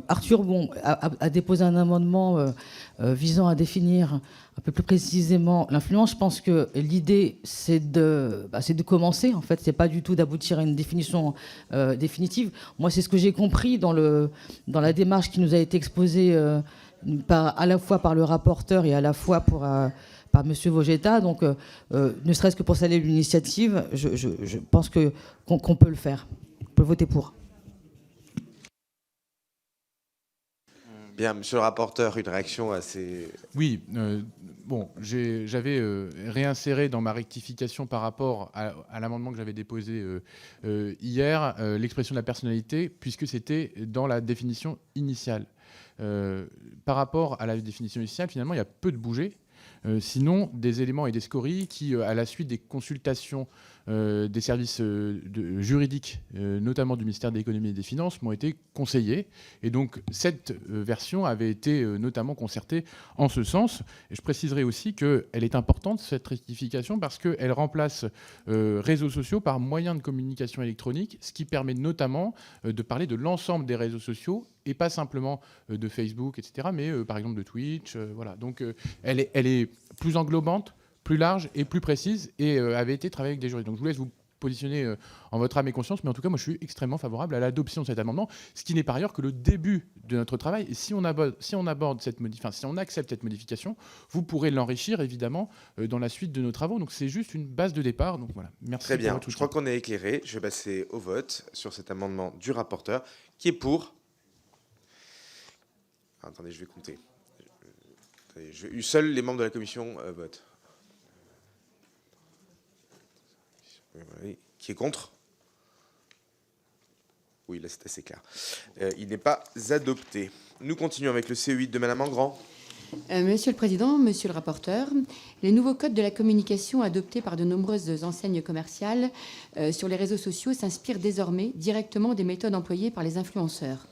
Arthur. Bon, a déposé un amendement visant à définir un peu plus précisément l'influence. Je pense que l'idée c'est de commencer. En fait, c'est pas du tout d'aboutir à une définition définitive. Moi, c'est ce que j'ai compris dans la démarche qui nous a été exposée à la fois par le rapporteur et à la fois par Monsieur Vogetta, donc ne serait-ce que pour saluer l'initiative, je pense qu'on peut le faire. On peut voter pour. Bien, Monsieur le rapporteur, une réaction assez... Oui, bon, j'avais réinséré dans ma rectification par rapport à l'amendement que j'avais déposé hier l'expression de la personnalité, puisque c'était dans la définition initiale. Par rapport à la définition initiale, finalement, il y a peu de bougé. Sinon, des éléments et des scories qui, à la suite des consultations des services juridiques, notamment du ministère de l'économie et des finances, m'ont été conseillés. Et donc cette version avait été notamment concertée en ce sens. Et je préciserai aussi qu'elle est importante, cette rectification, parce qu'elle remplace réseaux sociaux par moyens de communication électronique, ce qui permet notamment de parler de l'ensemble des réseaux sociaux et pas simplement de Facebook, etc., mais par exemple de Twitch. Voilà. Donc elle est plus englobante, plus large et plus précise, et avait été travaillée avec des juristes. Donc je vous laisse vous positionner en votre âme et conscience, mais en tout cas, moi, je suis extrêmement favorable à l'adoption de cet amendement, ce qui n'est par ailleurs que le début de notre travail. Et si on aborde cette si on accepte cette modification, vous pourrez l'enrichir, évidemment, dans la suite de nos travaux. Donc c'est juste une base de départ. Donc voilà, merci. Très bien, je crois qu'on est éclairé. Je vais passer au vote sur cet amendement du rapporteur, qui est pour... Attendez, je vais compter. Seuls les membres de la commission votent. Qui est contre? Oui, là c'est assez clair. Il n'est pas adopté. Nous continuons avec le C8 de Madame Engrand. Monsieur le Président, Monsieur le rapporteur, les nouveaux codes de la communication adoptés par de nombreuses enseignes commerciales sur les réseaux sociaux s'inspirent désormais directement des méthodes employées par les influenceurs.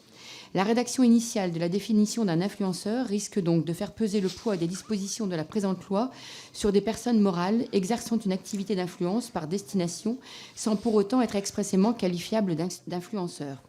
La rédaction initiale de la définition d'un influenceur risque donc de faire peser le poids des dispositions de la présente loi sur des personnes morales exerçant une activité d'influence par destination sans pour autant être expressément qualifiables d'influenceurs.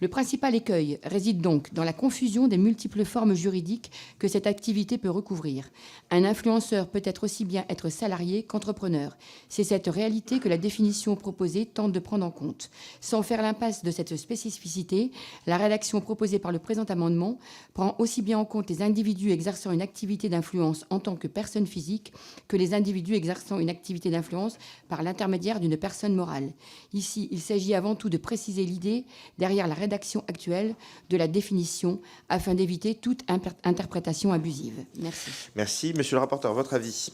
Le principal écueil réside donc dans la confusion des multiples formes juridiques que cette activité peut recouvrir. Un influenceur peut aussi bien être salarié qu'entrepreneur. C'est cette réalité que la définition proposée tente de prendre en compte. Sans faire l'impasse de cette spécificité, la rédaction proposée par le présent amendement prend aussi bien en compte les individus exerçant une activité d'influence en tant que personne physique que les individus exerçant une activité d'influence par l'intermédiaire d'une personne morale. Ici, il s'agit avant tout de préciser l'idée derrière la rédaction actuelle de la définition afin d'éviter toute interprétation abusive. Merci. Merci. Monsieur le rapporteur, votre avis?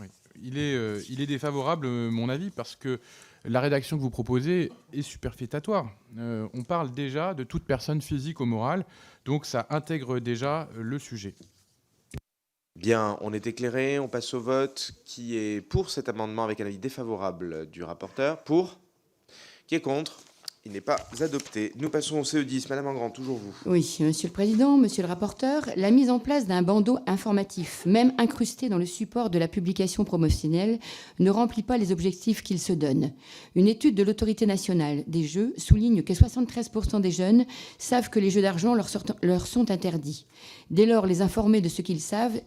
Oui. Il est défavorable, mon avis, parce que la rédaction que vous proposez est superfétatoire. On parle déjà de toute personne physique ou morale, donc ça intègre déjà le sujet. Bien, on est éclairé, on passe au vote. Qui est pour cet amendement avec un avis défavorable du rapporteur? Pour? Qui est contre? Il n'est pas adopté. Nous passons au CE10. Madame Engrand, toujours vous. Oui, Monsieur le Président, Monsieur le rapporteur, la mise en place d'un bandeau informatif, même incrusté dans le support de la publication promotionnelle, ne remplit pas les objectifs qu'il se donne. Une étude de l'Autorité nationale des jeux souligne que 73% des jeunes savent que les jeux d'argent leur sont interdits. Dès lors, les informer de ce qu'ils savent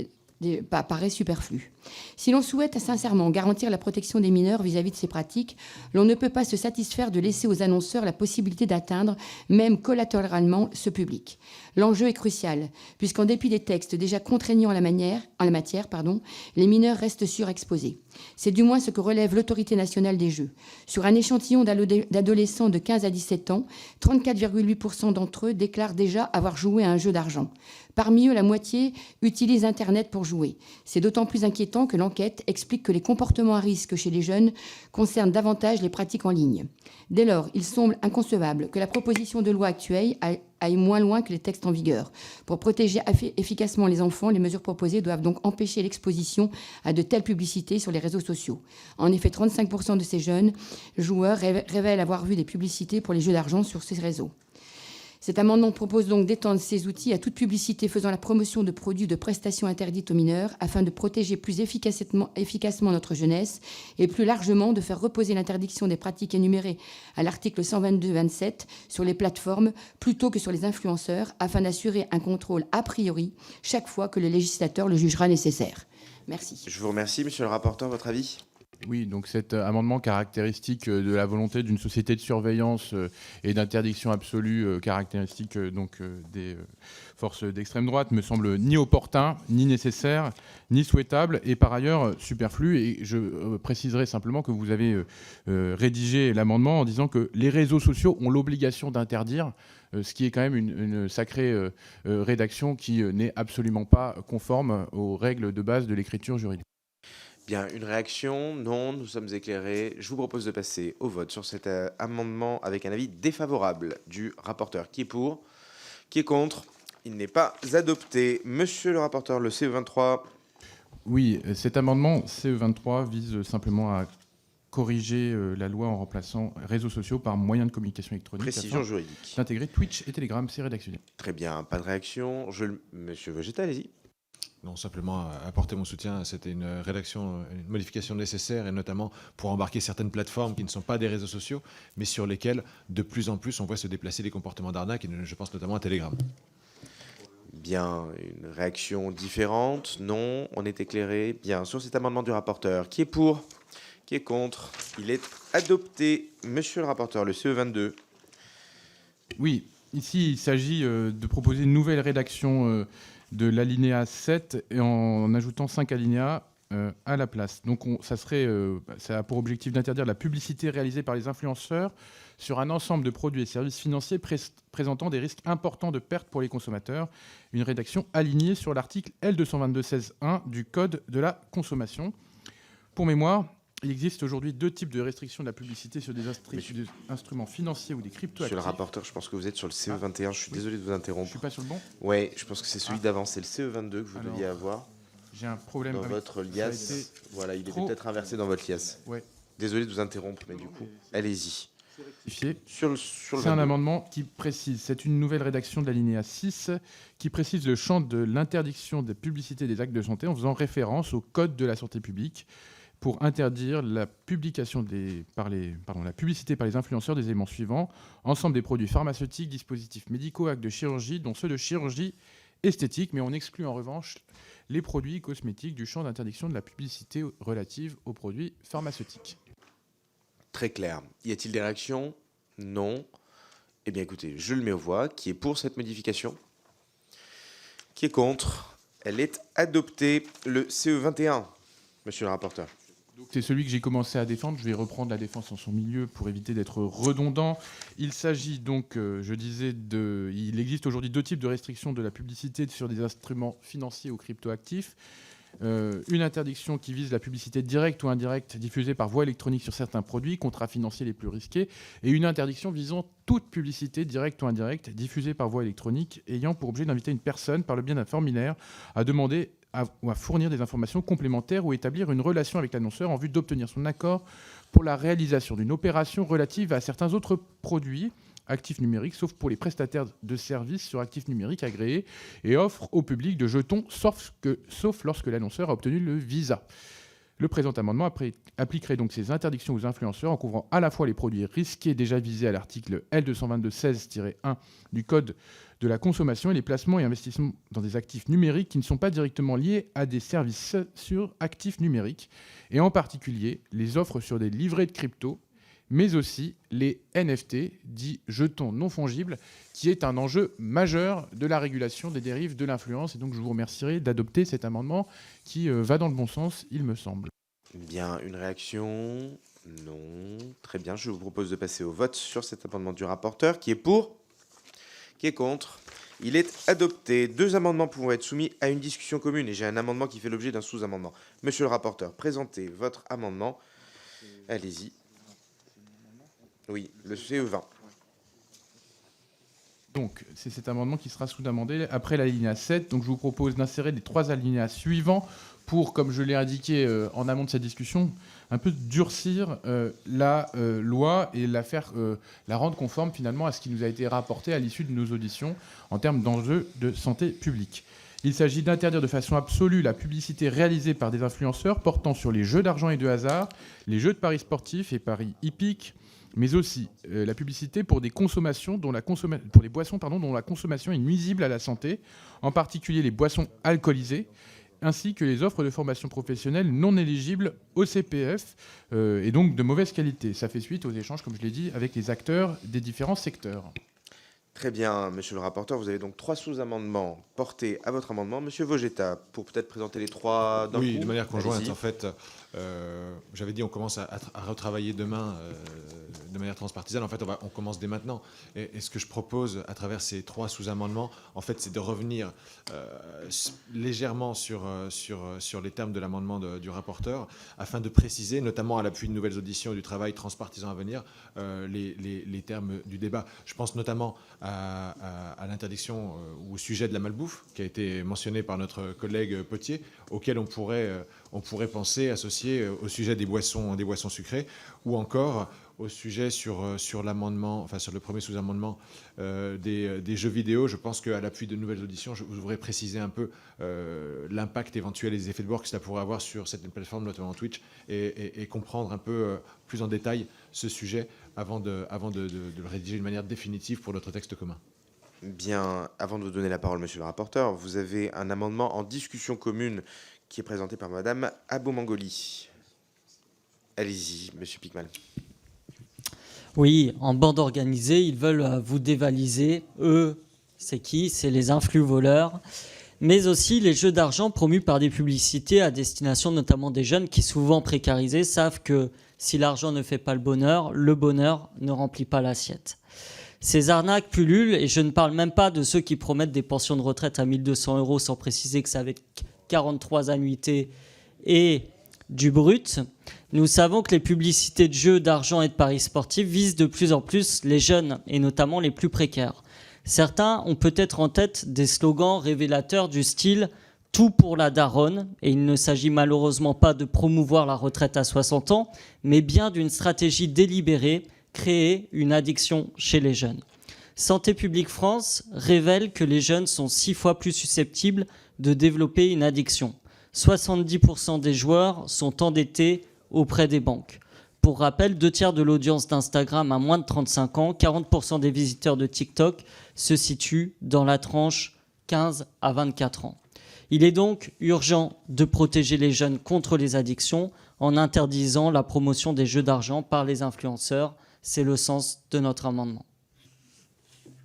paraît superflu. Si l'on souhaite sincèrement garantir la protection des mineurs vis-à-vis de ces pratiques, l'on ne peut pas se satisfaire de laisser aux annonceurs la possibilité d'atteindre, même collatéralement, ce public. L'enjeu est crucial, puisqu'en dépit des textes déjà contraignants en la matière, les mineurs restent surexposés. C'est du moins ce que relève l'Autorité nationale des jeux. Sur un échantillon d'adolescents de 15 à 17 ans, 34,8% d'entre eux déclarent déjà avoir joué à un jeu d'argent. Parmi eux, la moitié utilise Internet pour jouer. C'est d'autant plus inquiétant que l'enquête explique que les comportements à risque chez les jeunes concernent davantage les pratiques en ligne. Dès lors, il semble inconcevable que la proposition de loi actuelle aille moins loin que les textes en vigueur. Pour protéger efficacement les enfants, les mesures proposées doivent donc empêcher l'exposition à de telles publicités sur les réseaux sociaux. En effet, 35% de ces jeunes joueurs révèlent avoir vu des publicités pour les jeux d'argent sur ces réseaux. Cet amendement propose donc d'étendre ces outils à toute publicité faisant la promotion de produits de prestations interdites aux mineurs afin de protéger plus efficacement notre jeunesse et plus largement de faire reposer l'interdiction des pratiques énumérées à l'article 122-27 sur les plateformes plutôt que sur les influenceurs afin d'assurer un contrôle a priori chaque fois que le législateur le jugera nécessaire. Merci. Je vous remercie. Monsieur le rapporteur, votre avis? Oui, donc cet amendement caractéristique de la volonté d'une société de surveillance et d'interdiction absolue caractéristique des forces d'extrême droite me semble ni opportun, ni nécessaire, ni souhaitable et par ailleurs superflu. Et je préciserai simplement que vous avez rédigé l'amendement en disant que les réseaux sociaux ont l'obligation d'interdire, ce qui est quand même une sacrée rédaction qui n'est absolument pas conforme aux règles de base de l'écriture juridique. Bien, une réaction? Non, nous sommes éclairés. Je vous propose de passer au vote sur cet amendement avec un avis défavorable du rapporteur. Qui est pour? Qui est contre? Il n'est pas adopté. Monsieur le rapporteur, le CE23. Oui, cet amendement CE23 vise simplement à corriger la loi en remplaçant réseaux sociaux par moyens de communication électronique. Précision juridique. D'intégrer Twitch et Telegram, c'est rédactionnel. Très bien, pas de réaction. Monsieur Vegeta, allez-y. Non, simplement apporter mon soutien. C'était une modification nécessaire, et notamment pour embarquer certaines plateformes qui ne sont pas des réseaux sociaux, mais sur lesquelles, de plus en plus, on voit se déplacer des comportements d'arnaque, et je pense notamment à Telegram. Bien, une réaction différente? Non, on est éclairé. Bien, sur cet amendement du rapporteur, qui est pour? Qui est contre? Il est adopté. Monsieur le rapporteur, le CE22. Oui, ici, il s'agit de proposer une nouvelle rédaction de l'alinéa 7 et en ajoutant 5 alinéas à la place. Donc, ça a pour objectif d'interdire la publicité réalisée par les influenceurs sur un ensemble de produits et services financiers présentant des risques importants de perte pour les consommateurs. Une rédaction alignée sur l'article L222-16-1 du Code de la consommation. Pour mémoire, il existe aujourd'hui 2 types de restrictions de la publicité sur des instruments financiers ou des crypto-actifs. Monsieur le rapporteur, je pense que vous êtes sur le CE21. Je suis désolé de vous interrompre. Je suis pas sur le bon? Oui, je pense que c'est celui d'avant. C'est le CE22 que vous deviez avoir. J'ai un problème dans avec votre liasse. Voilà, il était peut-être inversé dans votre liasse. Ouais. Désolé de vous interrompre, mais du coup, allez-y. C'est un amendement qui précise, c'est une nouvelle rédaction de l'alinéa 6 qui précise le champ de l'interdiction des publicités des actes de santé en faisant référence au Code de la santé publique pour interdire la publication la publicité par les influenceurs des éléments suivants: ensemble des produits pharmaceutiques, dispositifs médicaux, actes de chirurgie, dont ceux de chirurgie esthétique, mais on exclut en revanche les produits cosmétiques du champ d'interdiction de la publicité relative aux produits pharmaceutiques. Très clair. Y a-t-il des réactions? Non. Eh bien écoutez, je le mets aux voix. Qui est pour cette modification? Qui est contre? Elle est adoptée. Le CE21, monsieur le rapporteur. C'est celui que j'ai commencé à défendre. Je vais reprendre la défense en son milieu pour éviter d'être redondant. Il s'agit donc, il existe aujourd'hui 2 types de restrictions de la publicité sur des instruments financiers ou cryptoactifs. Une interdiction qui vise la publicité directe ou indirecte diffusée par voie électronique sur certains produits, contrats financiers les plus risqués, et une interdiction visant toute publicité directe ou indirecte diffusée par voie électronique ayant pour objet d'inviter une personne par le biais d'un formulaire à demander ou à fournir des informations complémentaires ou établir une relation avec l'annonceur en vue d'obtenir son accord pour la réalisation d'une opération relative à certains autres produits actifs numériques, sauf pour les prestataires de services sur actifs numériques agréés, et offre au public de jetons, sauf lorsque l'annonceur a obtenu le visa. Le présent amendement appliquerait donc ces interdictions aux influenceurs en couvrant à la fois les produits risqués déjà visés à l'article L222-16-1 du Code de la consommation et les placements et investissements dans des actifs numériques qui ne sont pas directement liés à des services sur actifs numériques, et en particulier les offres sur des livrets de crypto, mais aussi les NFT, dits jetons non fongibles, qui est un enjeu majeur de la régulation des dérives de l'influence. Et donc je vous remercierai d'adopter cet amendement qui va dans le bon sens, il me semble. Bien, une réaction? Non. Très bien, je vous propose de passer au vote sur cet amendement du rapporteur. Qui est pour? Qui est contre? Il est adopté. 2 amendements pouvant être soumis à une discussion commune, et j'ai un amendement qui fait l'objet d'un sous-amendement. Monsieur le rapporteur, présentez votre amendement. Allez-y. Oui, le CE20. Donc, c'est cet amendement qui sera sous-amendé après l'alinéa 7. Donc, je vous propose d'insérer les 3 alinéas suivants pour, comme je l'ai indiqué en amont de cette discussion, un peu durcir la loi et la rendre conforme finalement à ce qui nous a été rapporté à l'issue de nos auditions en termes d'enjeux de santé publique. Il s'agit d'interdire de façon absolue la publicité réalisée par des influenceurs portant sur les jeux d'argent et de hasard, les jeux de paris sportifs et paris hippiques, mais aussi la publicité pour des consommations pour les boissons dont la consommation est nuisible à la santé, en particulier les boissons alcoolisées, ainsi que les offres de formation professionnelle non éligibles au CPF et donc de mauvaise qualité. Ça fait suite aux échanges, comme je l'ai dit, avec les acteurs des différents secteurs. Très bien, monsieur le rapporteur, vous avez donc 3 sous-amendements portés à votre amendement. Monsieur Vogeta, pour peut-être présenter les 3 d'un coup. Oui, de manière conjointe, en fait. J'avais dit on commence à retravailler demain de manière transpartisane. En fait, on commence dès maintenant. Et ce que je propose à travers ces 3 sous-amendements, en fait, c'est de revenir légèrement sur les termes de l'amendement du rapporteur, afin de préciser, notamment à l'appui de nouvelles auditions et du travail transpartisan à venir, les termes du débat. Je pense notamment à à l'interdiction ou au sujet de la malbouffe, qui a été mentionné par notre collègue Potier, auquel on pourrait penser associer au sujet des boissons sucrées, ou encore au sujet sur l'amendement, enfin sur le premier sous-amendement des jeux vidéo. Je pense qu'à l'appui de nouvelles auditions, je voudrais préciser un peu l'impact éventuel et les effets de bord que cela pourrait avoir sur cette plateforme, notamment Twitch, et comprendre un peu plus en détail ce sujet avant de le rédiger d'une manière définitive pour notre texte commun. Bien, avant de vous donner la parole, monsieur le rapporteur, vous avez un amendement en discussion commune qui est présenté par madame Abou-Mangoli. Allez-y, monsieur Picmal. Oui, en bande organisée, ils veulent vous dévaliser. Eux, c'est qui? C'est les influx voleurs. Mais aussi les jeux d'argent promus par des publicités à destination notamment des jeunes qui, souvent précarisés, savent que si l'argent ne fait pas le bonheur ne remplit pas l'assiette. Ces arnaques pullulent, et je ne parle même pas de ceux qui promettent des pensions de retraite à 1 200 € sans préciser que c'est avec 43 annuités et du brut. Nous savons que les publicités de jeux d'argent et de paris sportifs visent de plus en plus les jeunes, et notamment les plus précaires. Certains ont peut-être en tête des slogans révélateurs du style « tout pour la daronne », et il ne s'agit malheureusement pas de promouvoir la retraite à 60 ans, mais bien d'une stratégie délibérée, créer une addiction chez les jeunes. Santé publique France révèle que les jeunes sont 6 fois plus susceptibles de développer une addiction. 70% des joueurs sont endettés auprès des banques. Pour rappel, 2/3 de l'audience d'Instagram a moins de 35 ans, 40% des visiteurs de TikTok se situent dans la tranche 15 à 24 ans. Il est donc urgent de protéger les jeunes contre les addictions en interdisant la promotion des jeux d'argent par les influenceurs. C'est le sens de notre amendement.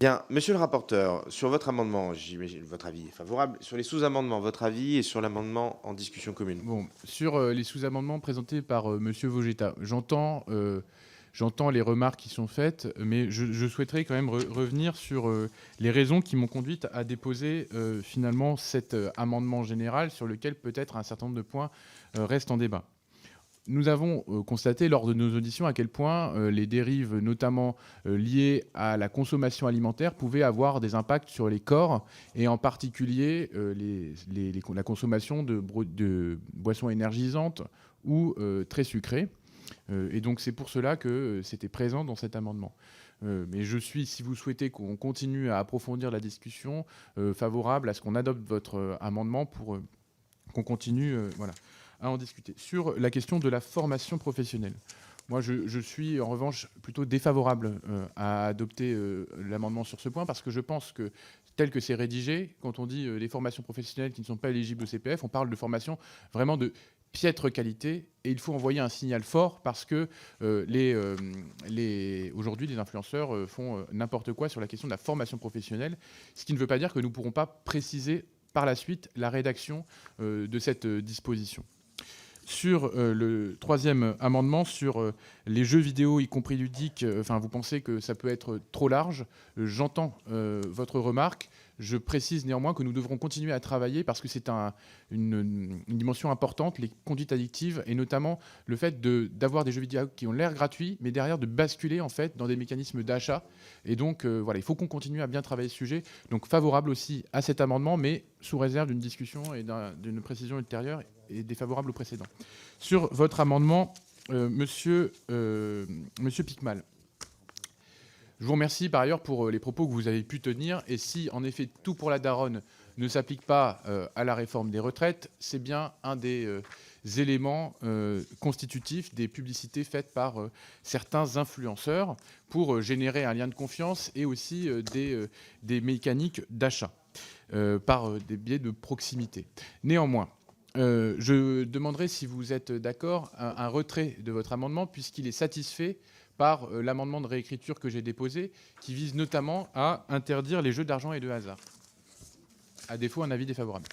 Bien, monsieur le rapporteur, sur votre amendement, j'imagine votre avis est favorable. Sur les sous-amendements, votre avis, et sur l'amendement en discussion commune. Bon, sur les sous-amendements présentés par monsieur Vogetta, j'entends les remarques qui sont faites, mais je souhaiterais quand même revenir sur les raisons qui m'ont conduite à déposer finalement cet amendement général sur lequel peut-être un certain nombre de points restent en débat. Nous avons constaté lors de nos auditions à quel point les dérives, notamment liées à la consommation alimentaire, pouvaient avoir des impacts sur les corps, et en particulier la consommation de boissons énergisantes ou très sucrées. Et donc c'est pour cela que c'était présent dans cet amendement. Mais je suis, si vous souhaitez qu'on continue à approfondir la discussion, favorable à ce qu'on adopte votre amendement pour qu'on continue à en discuter. Sur la question de la formation professionnelle, moi je suis en revanche plutôt défavorable à adopter l'amendement sur ce point, parce que je pense que tel que c'est rédigé, quand on dit les formations professionnelles qui ne sont pas éligibles au CPF, on parle de formations vraiment de piètre qualité, et il faut envoyer un signal fort, parce que aujourd'hui les influenceurs font n'importe quoi sur la question de la formation professionnelle, ce qui ne veut pas dire que nous ne pourrons pas préciser par la suite la rédaction de cette disposition. Sur le troisième amendement, sur les jeux vidéo, y compris ludiques, vous pensez que ça peut être trop large. J'entends votre remarque. Je précise néanmoins que nous devrons continuer à travailler, parce que c'est une dimension importante, les conduites addictives, et notamment le fait d'avoir des jeux vidéo qui ont l'air gratuits, mais derrière de basculer en fait dans des mécanismes d'achat. Et donc il faut qu'on continue à bien travailler ce sujet. Donc favorable aussi à cet amendement, mais sous réserve d'une discussion et d'une précision ultérieure, et défavorable au précédent. Sur votre amendement, monsieur Picmal, je vous remercie par ailleurs pour les propos que vous avez pu tenir. Et si, en effet, tout pour la daronne ne s'applique pas à la réforme des retraites, c'est bien un des éléments constitutifs des publicités faites par certains influenceurs pour générer un lien de confiance, et aussi des mécaniques d'achat par des biais de proximité. Néanmoins, je demanderai, si vous êtes d'accord, un retrait de votre amendement, puisqu'il est satisfait par l'amendement de réécriture que j'ai déposé, qui vise notamment à interdire les jeux d'argent et de hasard. À défaut, un avis défavorable.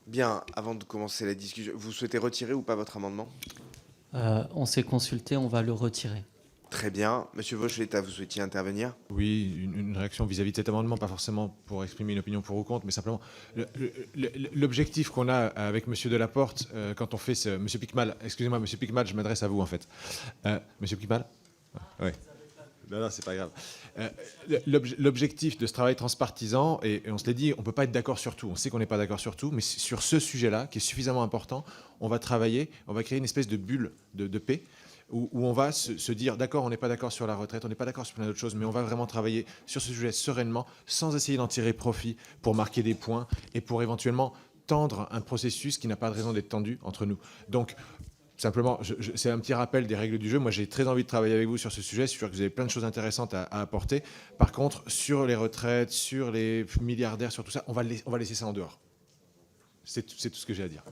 Bien, avant de commencer la discussion, vous souhaitez retirer ou pas votre amendement ? On s'est consulté, on va le retirer. Très bien. Monsieur Vogetta, vous souhaitiez intervenir ? Oui, une réaction vis-à-vis de cet amendement, pas forcément pour exprimer une opinion pour ou contre, mais simplement l'objectif qu'on a avec Monsieur Delaporte quand on fait ce... Monsieur Picmal, excusez-moi, Monsieur Picmal, je m'adresse à vous en fait. Monsieur Picmal ? Oui. Non, c'est pas grave. L'objectif de ce travail transpartisan, et on se l'est dit, on ne peut pas être d'accord sur tout. On sait qu'on n'est pas d'accord sur tout, mais sur ce sujet-là, qui est suffisamment important, on va travailler, on va créer une espèce de bulle de paix, où on va se dire, d'accord, on n'est pas d'accord sur la retraite, on n'est pas d'accord sur plein d'autres choses, mais on va vraiment travailler sur ce sujet sereinement, sans essayer d'en tirer profit pour marquer des points et pour éventuellement tendre un processus qui n'a pas de raison d'être tendu entre nous. Donc, simplement, c'est un petit rappel des règles du jeu. Moi, j'ai très envie de travailler avec vous sur ce sujet. Je suis sûr que vous avez plein de choses intéressantes à apporter. Par contre, sur les retraites, sur les milliardaires, sur tout ça, on va laisser ça en dehors. C'est tout ce que j'ai à dire.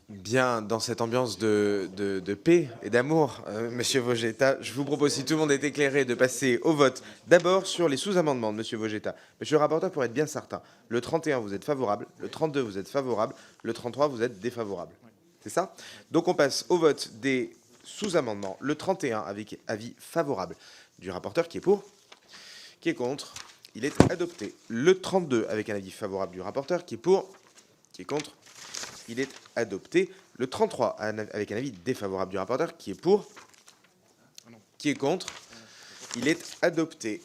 Bien, dans cette ambiance de paix et d'amour, Monsieur Vogetta, je vous propose, si tout le monde est éclairé, de passer au vote. D'abord sur les sous-amendements de Monsieur Vogetta. Monsieur le rapporteur, pour être bien certain, le 31, vous êtes favorable, le 32, vous êtes favorable, le 33, vous êtes défavorable. C'est ça? Donc on passe au vote des sous-amendements. Le 31, avec avis favorable du rapporteur, qui est pour, qui est contre, il est adopté. Le 32, avec un avis favorable du rapporteur, qui est pour, qui est contre, il est adopté. Le 33, avec un avis défavorable du rapporteur, qui est pour, qui est contre, il est adopté.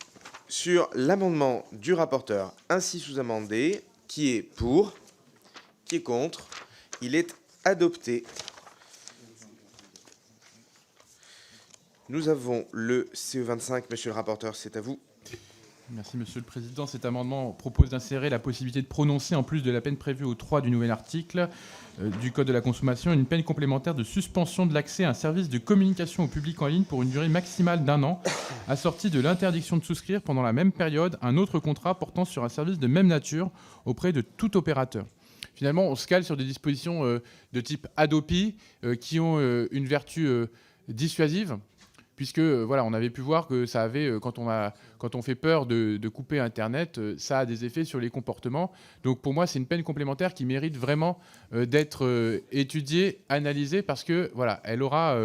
Sur l'amendement du rapporteur ainsi sous-amendé, qui est pour, qui est contre, il est adopté. Nous avons le CE25, monsieur le rapporteur, c'est à vous. Merci, Monsieur le Président. Cet amendement propose d'insérer la possibilité de prononcer, en plus de la peine prévue au 3 du nouvel article du Code de la consommation, une peine complémentaire de suspension de l'accès à un service de communication au public en ligne pour une durée maximale d'1 an, assortie de l'interdiction de souscrire pendant la même période un autre contrat portant sur un service de même nature auprès de tout opérateur. Finalement, on se cale sur des dispositions de type Adopi qui ont une vertu dissuasive, puisque voilà, on avait pu voir que ça avait, quand on fait peur de couper Internet, ça a des effets sur les comportements. Donc pour moi, c'est une peine complémentaire qui mérite vraiment d'être étudiée, analysée, parce que voilà, elle aura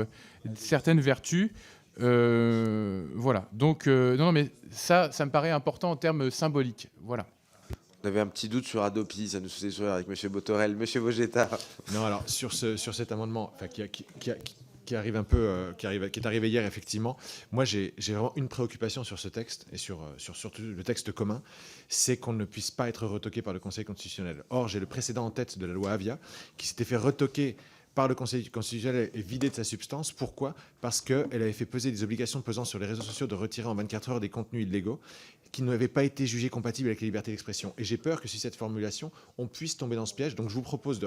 certaines vertus. Voilà. Donc non, mais ça me paraît important en termes symboliques. Voilà. On avait un petit doute sur Adopi, ça nous faisait sourire avec Monsieur Botorel. Monsieur Vogetta. Non, alors sur cet amendement, qui arrive un peu, qui est arrivé hier effectivement. Moi, j'ai vraiment une préoccupation sur ce texte et sur surtout le texte commun, c'est qu'on ne puisse pas être retoqué par le Conseil constitutionnel. Or, j'ai le précédent en tête de la loi Avia qui s'était fait retoquer par le Conseil constitutionnel et vidé de sa substance. Pourquoi? Parce qu'elle avait fait peser des obligations pesant sur les réseaux sociaux de retirer en 24 heures des contenus illégaux qui n'avaient pas été jugés compatibles avec la liberté d'expression. Et j'ai peur que si cette formulation, on puisse tomber dans ce piège. Donc je vous propose,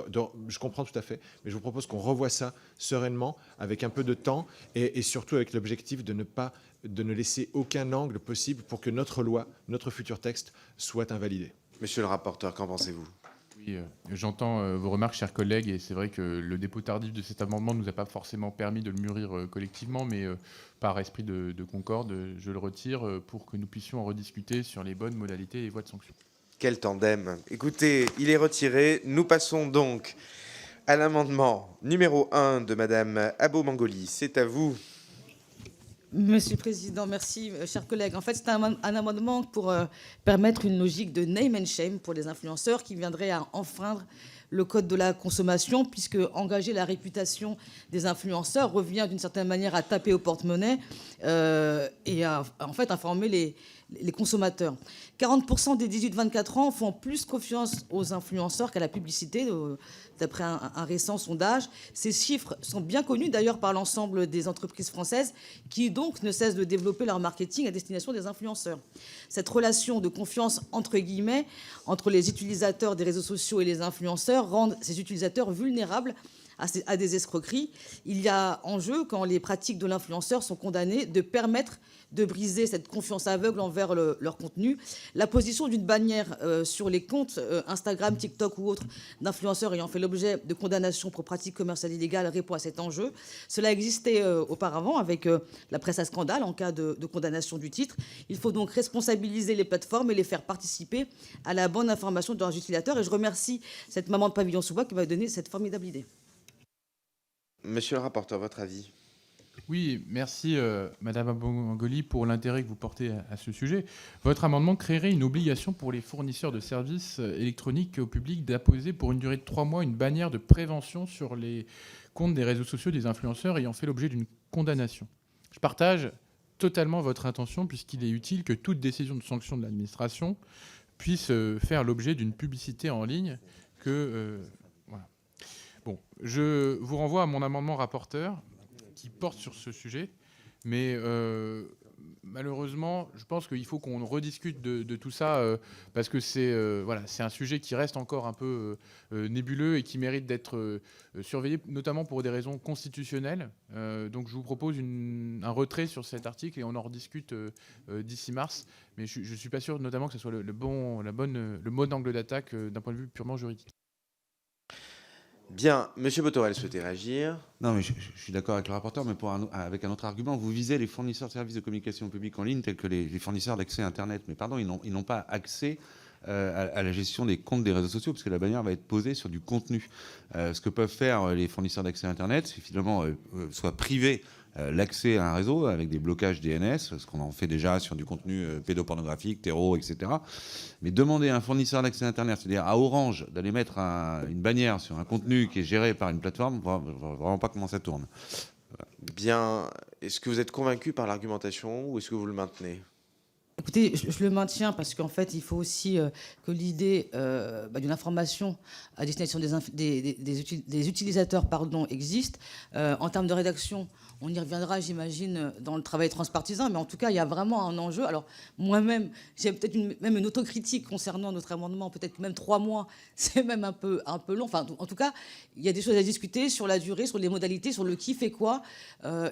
je comprends tout à fait, mais je vous propose qu'on revoie ça sereinement, avec un peu de temps, et surtout avec l'objectif de ne laisser aucun angle possible pour que notre loi, notre futur texte, soit invalidé. Monsieur le rapporteur, qu'en pensez-vous? Oui, j'entends vos remarques, chers collègues, et c'est vrai que le dépôt tardif de cet amendement ne nous a pas forcément permis de le mûrir collectivement, mais par esprit de concorde, je le retire pour que nous puissions en rediscuter sur les bonnes modalités et voies de sanction. Quel tandem! Écoutez, il est retiré. Nous passons donc à l'amendement numéro 1 de Madame Abo-Mangoli. C'est à vous. Monsieur le Président, merci, chers collègues. En fait, c'est un amendement pour permettre une logique de name and shame pour les influenceurs qui viendraient à enfreindre le code de la consommation, puisque engager la réputation des influenceurs revient d'une certaine manière à taper au porte-monnaie et à en fait informer les consommateurs. 40% des 18-24 ans font plus confiance aux influenceurs qu'à la publicité, d'après un récent sondage. Ces chiffres sont bien connus d'ailleurs par l'ensemble des entreprises françaises qui donc ne cessent de développer leur marketing à destination des influenceurs. Cette relation de confiance entre guillemets entre les utilisateurs des réseaux sociaux et les influenceurs rend ces utilisateurs vulnérables à des escroqueries. Il y a en jeu, quand les pratiques de l'influenceur sont condamnées, de permettre de briser cette confiance aveugle envers leur contenu. La position d'une bannière sur les comptes Instagram, TikTok ou autres d'influenceurs ayant fait l'objet de condamnations pour pratiques commerciales illégales répond à cet enjeu. Cela existait auparavant avec la presse à scandale en cas de condamnation du titre. Il faut donc responsabiliser les plateformes et les faire participer à la bonne information de leurs utilisateurs. Et je remercie cette maman de Pavillon-sous-Bois qui m'a donné cette formidable idée. Monsieur le rapporteur, votre avis? Oui, merci Madame Abo-Mangoli pour l'intérêt que vous portez à ce sujet. Votre amendement créerait une obligation pour les fournisseurs de services électroniques au public d'apposer pour une durée de 3 mois une bannière de prévention sur les comptes des réseaux sociaux des influenceurs ayant fait l'objet d'une condamnation. Je partage totalement votre intention, puisqu'il est utile que toute décision de sanction de l'administration puisse faire l'objet d'une publicité en ligne. Voilà. Bon, je vous renvoie à mon amendement rapporteur qui porte sur ce sujet, mais malheureusement, je pense qu'il faut qu'on rediscute de tout ça, parce que c'est un sujet qui reste encore un peu nébuleux et qui mérite d'être surveillé, notamment pour des raisons constitutionnelles. Donc je vous propose un retrait sur cet article et on en rediscute d'ici mars. Mais je ne suis pas sûr notamment que ce soit le bon angle d'attaque d'un point de vue purement juridique. Bien, Monsieur Botorel souhaitait réagir. Non, mais je suis d'accord avec le rapporteur, mais avec un autre argument. Vous visez les fournisseurs de services de communication publique en ligne tels que les fournisseurs d'accès à Internet. Mais pardon, ils n'ont pas accès à la gestion des comptes des réseaux sociaux, parce que la bannière va être posée sur du contenu. Ce que peuvent faire les fournisseurs d'accès à Internet, c'est finalement soit priver l'accès à un réseau avec des blocages DNS, ce qu'on en fait déjà sur du contenu pédopornographique, terreau, etc. Mais demander à un fournisseur d'accès à Internet, c'est-à-dire à Orange, d'aller mettre une bannière sur un contenu qui est géré par une plateforme, on ne voit vraiment pas comment ça tourne. Bien, est-ce que vous êtes convaincu par l'argumentation ou est-ce que vous le maintenez ? Écoutez, je le maintiens parce qu'en fait, il faut aussi que l'idée d'une information à destination des utilisateurs existe. En termes de rédaction, on y reviendra, j'imagine, dans le travail transpartisan, mais en tout cas, il y a vraiment un enjeu. Alors, moi-même, j'ai peut-être même une autocritique concernant notre amendement, peut-être même 3 mois, c'est même un peu long. Enfin, en tout cas, il y a des choses à discuter sur la durée, sur les modalités, sur le qui fait quoi.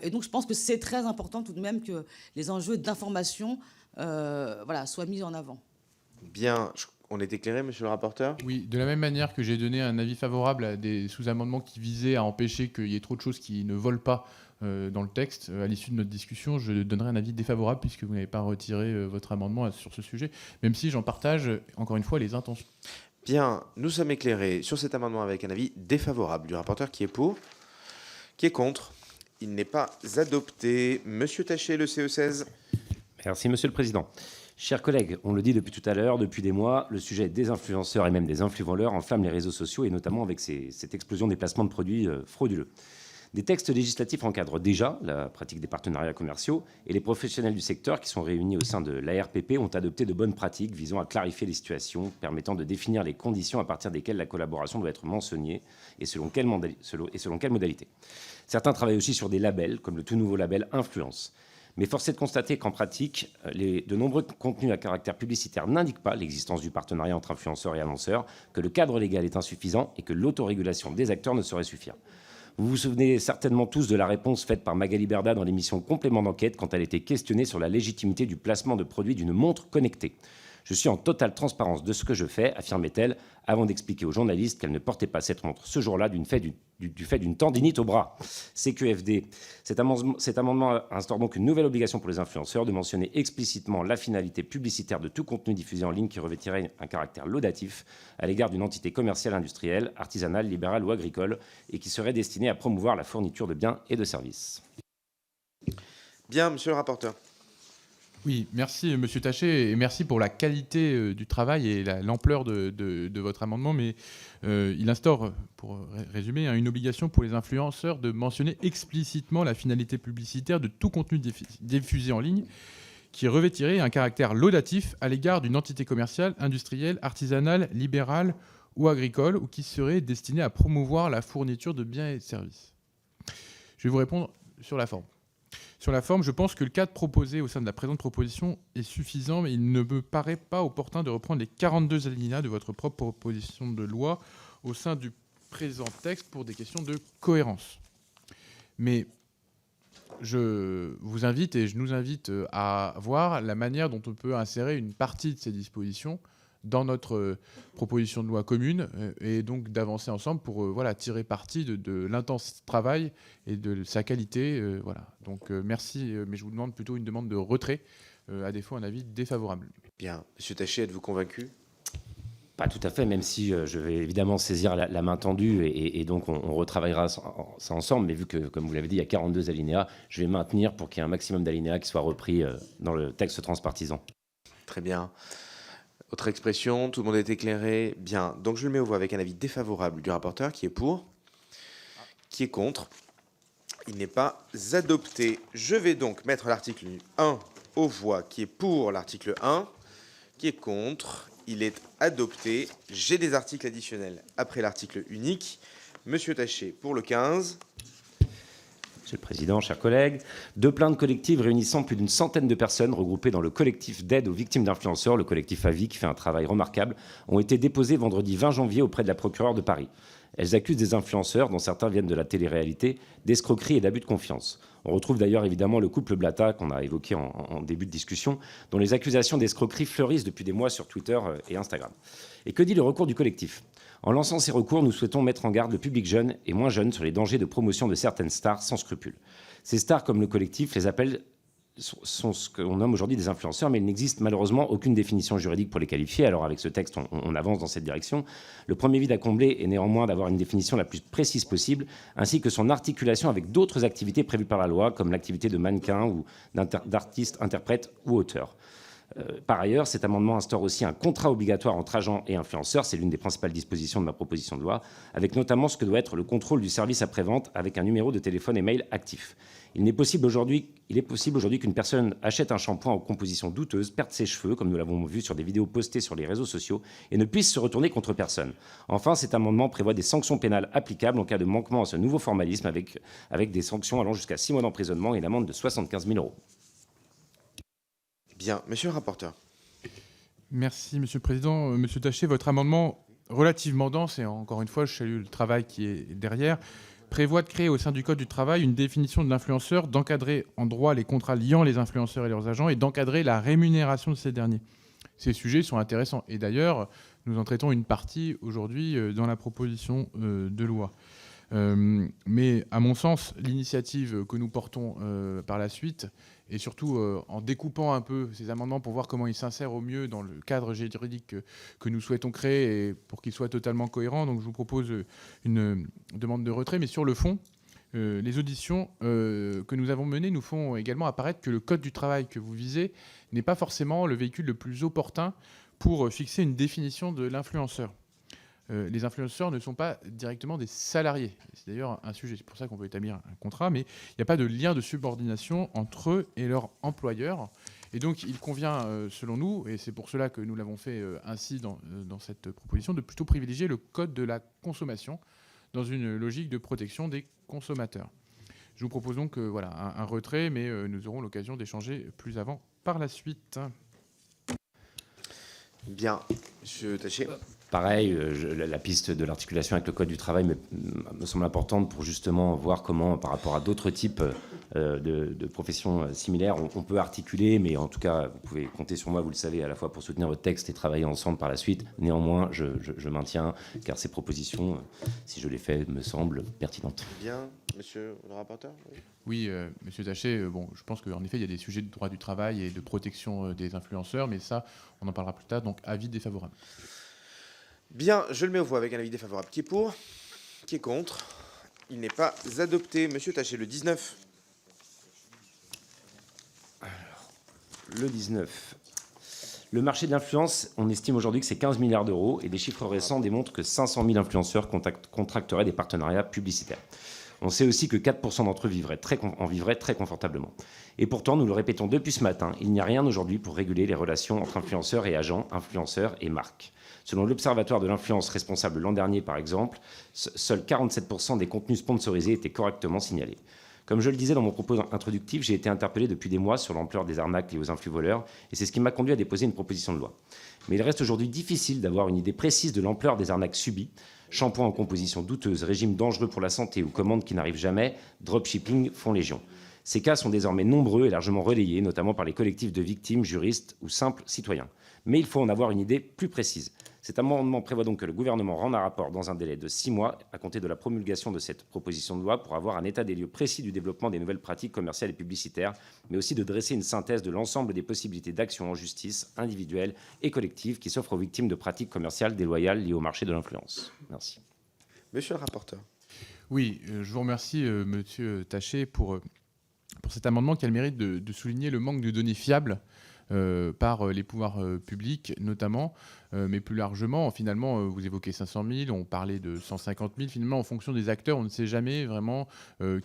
Et donc, je pense que c'est très important tout de même que les enjeux d'information soient mis en avant. Bien, on est éclairé, monsieur le rapporteur ? Oui, de la même manière que j'ai donné un avis favorable à des sous-amendements qui visaient à empêcher qu'il y ait trop de choses qui ne volent pas dans le texte, à l'issue de notre discussion, je donnerai un avis défavorable puisque vous n'avez pas retiré votre amendement sur ce sujet, même si j'en partage, encore une fois, les intentions. Bien, nous sommes éclairés sur cet amendement avec un avis défavorable du rapporteur qui est pour, qui est contre. Il n'est pas adopté. Monsieur Taché, le CE16. Merci, Monsieur le Président. Chers collègues, on le dit depuis tout à l'heure, depuis des mois, le sujet des influenceurs et même des influvoleurs enflamme les réseaux sociaux et notamment avec cette explosion des placements de produits frauduleux. Des textes législatifs encadrent déjà la pratique des partenariats commerciaux et les professionnels du secteur qui sont réunis au sein de l'ARPP ont adopté de bonnes pratiques visant à clarifier les situations, permettant de définir les conditions à partir desquelles la collaboration doit être mentionnée et selon quelle modalité. Certains travaillent aussi sur des labels, comme le tout nouveau label Influence. Mais force est de constater qu'en pratique, de nombreux contenus à caractère publicitaire n'indiquent pas l'existence du partenariat entre influenceurs et annonceurs, que le cadre légal est insuffisant et que l'autorégulation des acteurs ne saurait suffire. Vous vous souvenez certainement tous de la réponse faite par Magali Berda dans l'émission Complément d'enquête quand elle était questionnée sur la légitimité du placement de produits d'une montre connectée. Je suis en totale transparence de ce que je fais, affirmait-elle, avant d'expliquer aux journalistes qu'elle ne portait pas cette montre ce jour-là du fait d'une tendinite au bras. CQFD. Cet amendement instaure donc une nouvelle obligation pour les influenceurs de mentionner explicitement la finalité publicitaire de tout contenu diffusé en ligne qui revêtirait un caractère laudatif à l'égard d'une entité commerciale, industrielle, artisanale, libérale ou agricole et qui serait destinée à promouvoir la fourniture de biens et de services. Bien, monsieur le rapporteur. Oui, merci Monsieur Taché et merci pour la qualité du travail et l'ampleur de votre amendement. Mais il instaure, pour résumer, une obligation pour les influenceurs de mentionner explicitement la finalité publicitaire de tout contenu diffusé en ligne qui revêtirait un caractère laudatif à l'égard d'une entité commerciale, industrielle, artisanale, libérale ou agricole ou qui serait destinée à promouvoir la fourniture de biens et de services. Je vais vous répondre sur la forme. Sur la forme, je pense que le cadre proposé au sein de la présente proposition est suffisant, mais il ne me paraît pas opportun de reprendre les 42 alinéas de votre propre proposition de loi au sein du présent texte pour des questions de cohérence. Mais je vous invite et je nous invite à voir la manière dont on peut insérer une partie de ces dispositions dans notre proposition de loi commune et donc d'avancer ensemble pour tirer parti de l'intense travail et de sa qualité. Donc merci, mais je vous demande plutôt une demande de retrait, à défaut un avis défavorable. Bien. Monsieur Taché, êtes-vous convaincu ? Pas tout à fait, même si je vais évidemment saisir la main tendue et donc on retravaillera ça ensemble, mais vu que, comme vous l'avez dit, il y a 42 alinéas, je vais maintenir pour qu'il y ait un maximum d'alinéas qui soient repris dans le texte transpartisan. Très bien. Autre expression, tout le monde est éclairé. Bien, donc je le mets aux voix avec un avis défavorable du rapporteur qui est pour, qui est contre. Il n'est pas adopté. Je vais donc mettre l'article 1 aux voix. Qui est pour l'article 1? Qui est contre? Il est adopté. J'ai des articles additionnels après l'article unique. Monsieur Taché, pour le 15. Monsieur le Président, chers collègues, 2 plaintes collectives réunissant plus d'une centaine de personnes regroupées dans le collectif d'aide aux victimes d'influenceurs, le collectif AVI, qui fait un travail remarquable, ont été déposées vendredi 20 janvier auprès de la procureure de Paris. Elles accusent des influenceurs, dont certains viennent de la télé-réalité, d'escroquerie et d'abus de confiance. On retrouve d'ailleurs évidemment le couple Blata, qu'on a évoqué en début de discussion, dont les accusations d'escroquerie fleurissent depuis des mois sur Twitter et Instagram. Et que dit le recours du collectif ? En lançant ces recours, nous souhaitons mettre en garde le public jeune et moins jeune sur les dangers de promotion de certaines stars sans scrupules. Ces stars, comme le collectif les appelle, sont ce qu'on nomme aujourd'hui des influenceurs, mais il n'existe malheureusement aucune définition juridique pour les qualifier. Alors avec ce texte, on avance dans cette direction. Le premier vide à combler est néanmoins d'avoir une définition la plus précise possible, ainsi que son articulation avec d'autres activités prévues par la loi, comme l'activité de mannequin ou d'artiste, interprète ou auteur. Par ailleurs, cet amendement instaure aussi un contrat obligatoire entre agents et influenceurs, c'est l'une des principales dispositions de ma proposition de loi, avec notamment ce que doit être le contrôle du service après-vente avec un numéro de téléphone et mail actif. Il est possible aujourd'hui qu'une personne achète un shampoing aux compositions douteuses, perde ses cheveux, comme nous l'avons vu sur des vidéos postées sur les réseaux sociaux, et ne puisse se retourner contre personne. Enfin, cet amendement prévoit des sanctions pénales applicables en cas de manquement à ce nouveau formalisme, avec des sanctions allant jusqu'à 6 mois d'emprisonnement et une amende de 75 000 €. Bien, monsieur le rapporteur. Merci, monsieur le président. Monsieur Taché, votre amendement relativement dense, et encore une fois, je salue le travail qui est derrière, prévoit de créer au sein du Code du travail une définition de l'influenceur, d'encadrer en droit les contrats liant les influenceurs et leurs agents et d'encadrer la rémunération de ces derniers. Ces sujets sont intéressants. Et d'ailleurs, nous en traitons une partie aujourd'hui dans la proposition de loi. Mais à mon sens, l'initiative que nous portons par la suite, et surtout en découpant un peu ces amendements pour voir comment ils s'insèrent au mieux dans le cadre juridique que nous souhaitons créer et pour qu'ils soient totalement cohérents. Donc je vous propose une demande de retrait. Mais sur le fond, les auditions que nous avons menées nous font également apparaître que le Code du travail que vous visez n'est pas forcément le véhicule le plus opportun pour fixer une définition de l'influenceur. Les influenceurs ne sont pas directement des salariés. C'est d'ailleurs un sujet, c'est pour ça qu'on peut établir un contrat, mais il n'y a pas de lien de subordination entre eux et leur employeur. Et donc il convient, selon nous, et c'est pour cela que nous l'avons fait ainsi dans cette proposition, de plutôt privilégier le code de la consommation dans une logique de protection des consommateurs. Je vous propose donc un retrait, mais nous aurons l'occasion d'échanger plus avant par la suite. Bien, monsieur Taché. Pareil, la piste de l'articulation avec le Code du travail me semble importante pour justement voir comment, par rapport à d'autres types de professions similaires, on peut articuler, mais en tout cas, vous pouvez compter sur moi, vous le savez, à la fois pour soutenir votre texte et travailler ensemble par la suite. Néanmoins, je maintiens, car ces propositions, si je les fais, me semblent pertinentes. Bien, monsieur le rapporteur. Oui, monsieur Taché, je pense qu'en effet, il y a des sujets de droit du travail et de protection des influenceurs, mais ça, on en parlera plus tard, donc avis défavorable. Bien, je le mets aux voix avec un avis défavorable. Qui est pour? Qui est contre? Il n'est pas adopté. Monsieur Taché, le 19. Alors, le 19. Le marché de l'influence, on estime aujourd'hui que c'est 15 milliards d'euros et des chiffres récents démontrent que 500 000 influenceurs contracteraient des partenariats publicitaires. On sait aussi que 4% d'entre eux en vivraient très confortablement. Et pourtant, nous le répétons depuis ce matin, il n'y a rien aujourd'hui pour réguler les relations entre influenceurs et agents, influenceurs et marques. Selon l'Observatoire de l'influence responsable l'an dernier, par exemple, seuls 47% des contenus sponsorisés étaient correctement signalés. Comme je le disais dans mon propos introductif, j'ai été interpellé depuis des mois sur l'ampleur des arnaques liées aux influvoleurs, et c'est ce qui m'a conduit à déposer une proposition de loi. Mais il reste aujourd'hui difficile d'avoir une idée précise de l'ampleur des arnaques subies. Shampoing en composition douteuse, régime dangereux pour la santé ou commandes qui n'arrivent jamais, dropshipping font légion. Ces cas sont désormais nombreux et largement relayés, notamment par les collectifs de victimes, juristes ou simples citoyens. Mais il faut en avoir une idée plus précise. Cet amendement prévoit donc que le gouvernement rende un rapport dans un délai de 6 mois à compter de la promulgation de cette proposition de loi pour avoir un état des lieux précis du développement des nouvelles pratiques commerciales et publicitaires, mais aussi de dresser une synthèse de l'ensemble des possibilités d'action en justice individuelle et collective qui s'offrent aux victimes de pratiques commerciales déloyales liées au marché de l'influence. Merci. Monsieur le rapporteur. Oui, je vous remercie, monsieur Taché, pour cet amendement qui a le mérite de souligner le manque de données fiables par les pouvoirs publics notamment, mais plus largement, finalement, vous évoquez 500 000, on parlait de 150 000, finalement, en fonction des acteurs, on ne sait jamais vraiment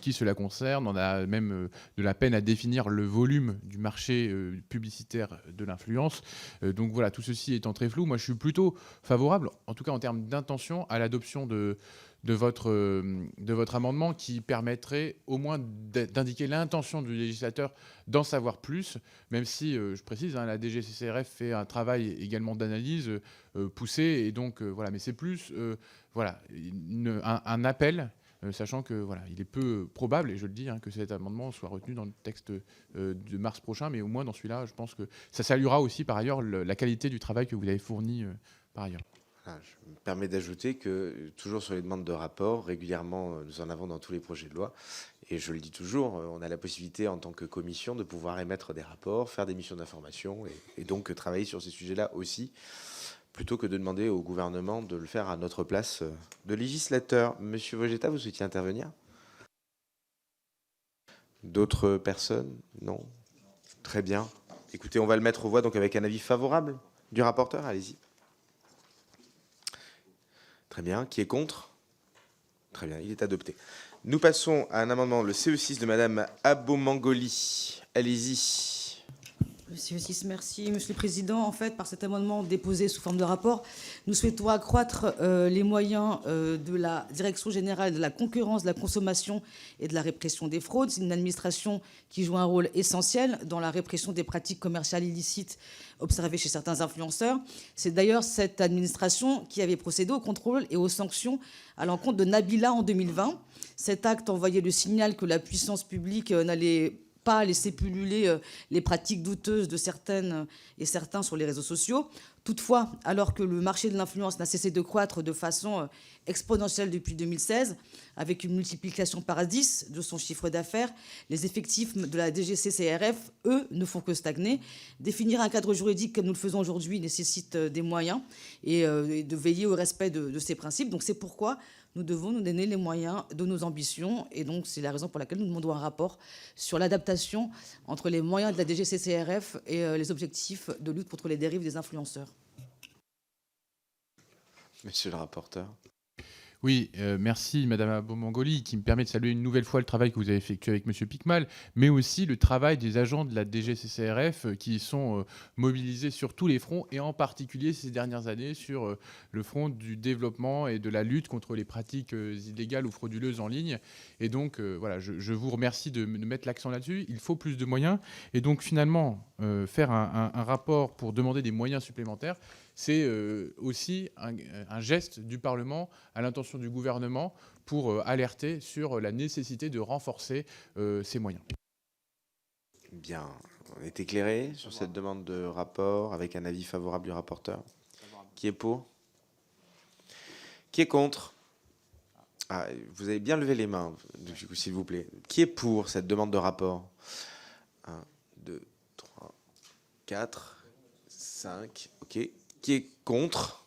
qui cela concerne, on a même de la peine à définir le volume du marché publicitaire de l'influence. Donc voilà, tout ceci étant très flou, moi je suis plutôt favorable, en tout cas en termes d'intention, à l'adoption de votre amendement qui permettrait au moins d'indiquer l'intention du législateur d'en savoir plus, même si, je précise, la DGCCRF fait un travail également d'analyse poussé, et donc voilà, mais c'est plus voilà, un appel, sachant que voilà, il est peu probable, et je le dis, que cet amendement soit retenu dans le texte de mars prochain, mais au moins dans celui-là, je pense que ça saluera aussi par ailleurs la qualité du travail que vous avez fourni par ailleurs. Je me permets d'ajouter que, toujours sur les demandes de rapport, régulièrement, nous en avons dans tous les projets de loi. Et je le dis toujours, on a la possibilité, en tant que commission, de pouvoir émettre des rapports, faire des missions d'information et donc travailler sur ces sujets-là aussi, plutôt que de demander au gouvernement de le faire à notre place de législateur. Monsieur Vogetta, vous souhaitiez intervenir? D'autres personnes? Non? Très bien. Écoutez, on va le mettre aux voix donc avec un avis favorable du rapporteur. Allez-y. Très bien. Qui est contre? Très bien, il est adopté. Nous passons à un amendement, le CE6 de Madame Abomangoli. Allez-y. Le CE6, merci. Monsieur le Président, en fait, par cet amendement déposé sous forme de rapport, nous souhaitons accroître les moyens de la Direction générale de la concurrence, de la consommation et de la répression des fraudes. C'est une administration qui joue un rôle essentiel dans la répression des pratiques commerciales illicites observées chez certains influenceurs. C'est d'ailleurs cette administration qui avait procédé au contrôle et aux sanctions à l'encontre de Nabila en 2020. Cet acte envoyait le signal que la puissance publique n'allait pas laisser pulluler les pratiques douteuses de certaines et certains sur les réseaux sociaux. Toutefois, alors que le marché de l'influence n'a cessé de croître de façon exponentielle depuis 2016, avec une multiplication par 10 de son chiffre d'affaires, les effectifs de la DGCCRF, eux, ne font que stagner. Définir un cadre juridique comme nous le faisons aujourd'hui nécessite des moyens et de veiller au respect de ces principes. Donc c'est pourquoi nous devons nous donner les moyens de nos ambitions. Et donc, c'est la raison pour laquelle nous demandons un rapport sur l'adaptation entre les moyens de la DGCCRF et les objectifs de lutte contre les dérives des influenceurs. Monsieur le rapporteur. Oui, merci Madame Abomangoli, qui me permet de saluer une nouvelle fois le travail que vous avez effectué avec Monsieur Picmal, mais aussi le travail des agents de la DGCCRF qui sont mobilisés sur tous les fronts, et en particulier ces dernières années sur le front du développement et de la lutte contre les pratiques illégales ou frauduleuses en ligne. Et donc, voilà, je vous remercie de mettre l'accent là-dessus. Il faut plus de moyens. Et donc, finalement, faire un rapport pour demander des moyens supplémentaires, c'est aussi un geste du Parlement à l'intention du gouvernement pour alerter sur la nécessité de renforcer ces moyens. Bien, on est éclairé sur cette demande de rapport avec un avis favorable du rapporteur. Qui est pour? Qui est contre? Vous avez bien levé les mains, s'il vous plaît. Qui est pour cette demande de rapport? 1, 2, 3, 4, 5, ok. Qui est contre?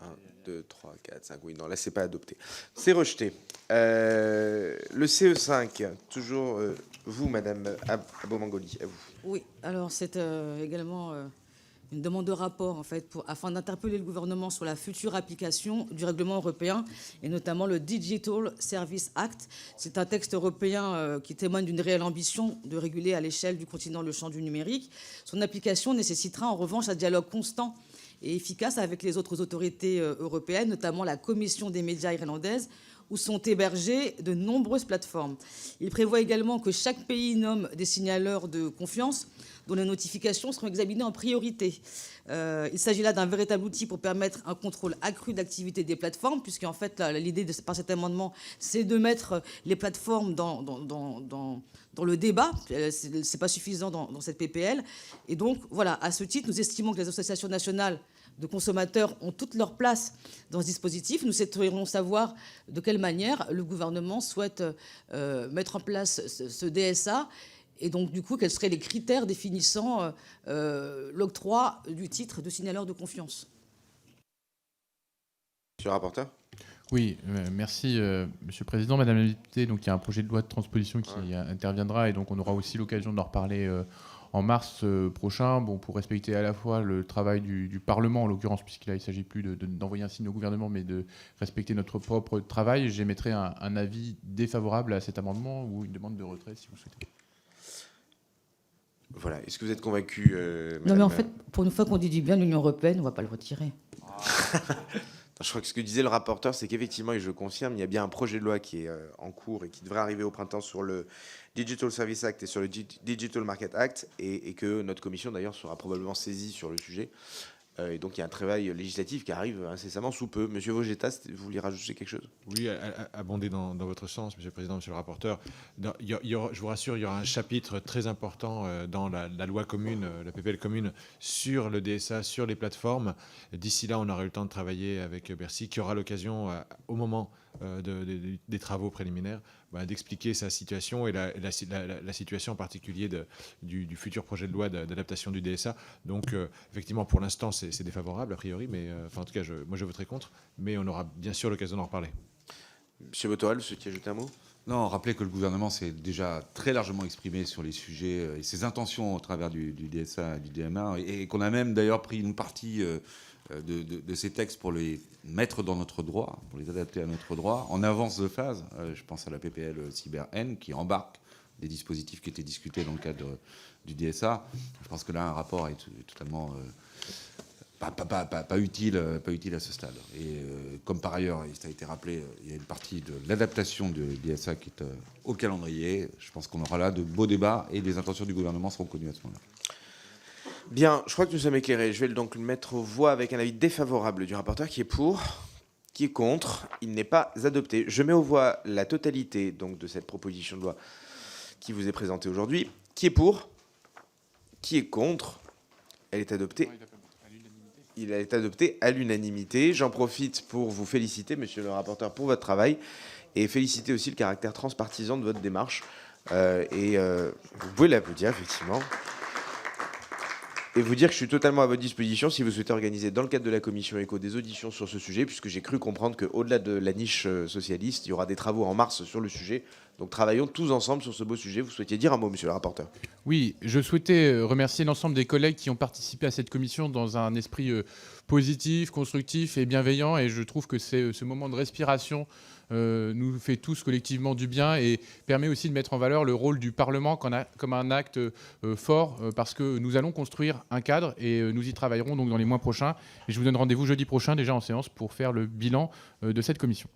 1, 2, 3, 4, 5. Oui, non, là, c'est pas adopté. C'est rejeté. Le CE5, toujours vous, Madame Abomangoli, à vous. Oui, alors c'est également une demande de rapport, en fait, afin d'interpeller le gouvernement sur la future application du règlement européen, et notamment le Digital Services Act. C'est un texte européen qui témoigne d'une réelle ambition de réguler à l'échelle du continent le champ du numérique. Son application nécessitera en revanche un dialogue constant et efficace avec les autres autorités européennes, notamment la Commission des médias irlandaise, où sont hébergées de nombreuses plateformes. Il prévoit également que chaque pays nomme des signaleurs de confiance dont les notifications seront examinées en priorité. Il s'agit là d'un véritable outil pour permettre un contrôle accru de l'activité des plateformes, puisqu'en fait, l'idée par cet amendement, c'est de mettre les plateformes dans le débat. Ce n'est pas suffisant dans cette PPL. Et donc, voilà, à ce titre, nous estimons que les associations nationales de consommateurs ont toute leur place dans ce dispositif. Nous souhaiterions savoir de quelle manière le gouvernement souhaite mettre en place ce DSA, et donc du coup quels seraient les critères définissant l'octroi du titre de signaleur de confiance. Monsieur le rapporteur. Oui, merci Monsieur le Président, Madame la députée. Donc il y a un projet de loi de transposition qui interviendra, et donc on aura aussi l'occasion d'en reparler en mars prochain, pour respecter à la fois le travail du Parlement, en l'occurrence, puisqu'il ne s'agit plus d'envoyer un signe au gouvernement, mais de respecter notre propre travail. J'émettrai un avis défavorable à cet amendement ou une demande de retrait, si vous souhaitez. Voilà. Est-ce que vous êtes convaincu, Non, mais en fait, pour une fois qu'on dit du bien de l'Union européenne, on ne va pas le retirer. Je crois que ce que disait le rapporteur, c'est qu'effectivement, et je confirme, il y a bien un projet de loi qui est en cours et qui devrait arriver au printemps sur le Digital Service Act et sur le Digital Market Act, et que notre commission, d'ailleurs, sera probablement saisie sur le sujet. Et donc, il y a un travail législatif qui arrive incessamment sous peu. Monsieur Vogetta, vous vouliez rajouter quelque chose? Oui, abonder dans votre sens, Monsieur le Président, Monsieur le rapporteur. Je vous rassure, il y aura un chapitre très important dans la loi commune, la PPL commune, sur le DSA, sur les plateformes. D'ici là, on aura eu le temps de travailler avec Bercy, qui aura l'occasion, au moment des travaux préliminaires, d'expliquer sa situation et la situation en particulier du futur projet de loi d'adaptation du DSA. Donc, effectivement, pour l'instant, c'est défavorable, a priori, mais en tout cas, moi, je voterai contre, mais on aura bien sûr l'occasion d'en reparler. Monsieur Botoal, vous souhaitiez ajouter un mot? Non, rappelez que le gouvernement s'est déjà très largement exprimé sur les sujets et ses intentions au travers du DSA et du DMA, et qu'on a même d'ailleurs pris une partie de ces textes pour les mettre dans notre droit, pour les adapter à notre droit, en avance de phase. Je pense à la PPL Cyber-N qui embarque des dispositifs qui étaient discutés dans le cadre du DSA. Je pense que là, un rapport est totalement pas utile à ce stade. Et comme par ailleurs, ça a été rappelé, il y a une partie de l'adaptation du DSA qui est au calendrier. Je pense qu'on aura là de beaux débats et les intentions du gouvernement seront connues à ce moment-là. Bien, je crois que nous sommes éclairés. Je vais donc le mettre aux voix avec un avis défavorable du rapporteur qui est pour, qui est contre. Il n'est pas adopté. Je mets aux voix la totalité donc, de cette proposition de loi qui vous est présentée aujourd'hui. Qui est pour? Qui est contre? Elle est adoptée. Il a été adopté à l'unanimité. J'en profite pour vous féliciter, monsieur le rapporteur, pour votre travail et féliciter aussi le caractère transpartisan de votre démarche. Vous pouvez l'applaudir, effectivement. Et vous dire que je suis totalement à votre disposition si vous souhaitez organiser dans le cadre de la commission éco des auditions sur ce sujet, puisque j'ai cru comprendre qu'au-delà de la niche socialiste, il y aura des travaux en mars sur le sujet. Donc travaillons tous ensemble sur ce beau sujet. Vous souhaitiez dire un mot, monsieur le rapporteur? Oui, je souhaitais remercier l'ensemble des collègues qui ont participé à cette commission dans un esprit positif, constructif et bienveillant. Et je trouve que ce moment de respiration nous fait tous collectivement du bien et permet aussi de mettre en valeur le rôle du Parlement comme un acte fort, parce que nous allons construire un cadre et nous y travaillerons donc dans les mois prochains. Et je vous donne rendez-vous jeudi prochain déjà en séance pour faire le bilan de cette commission.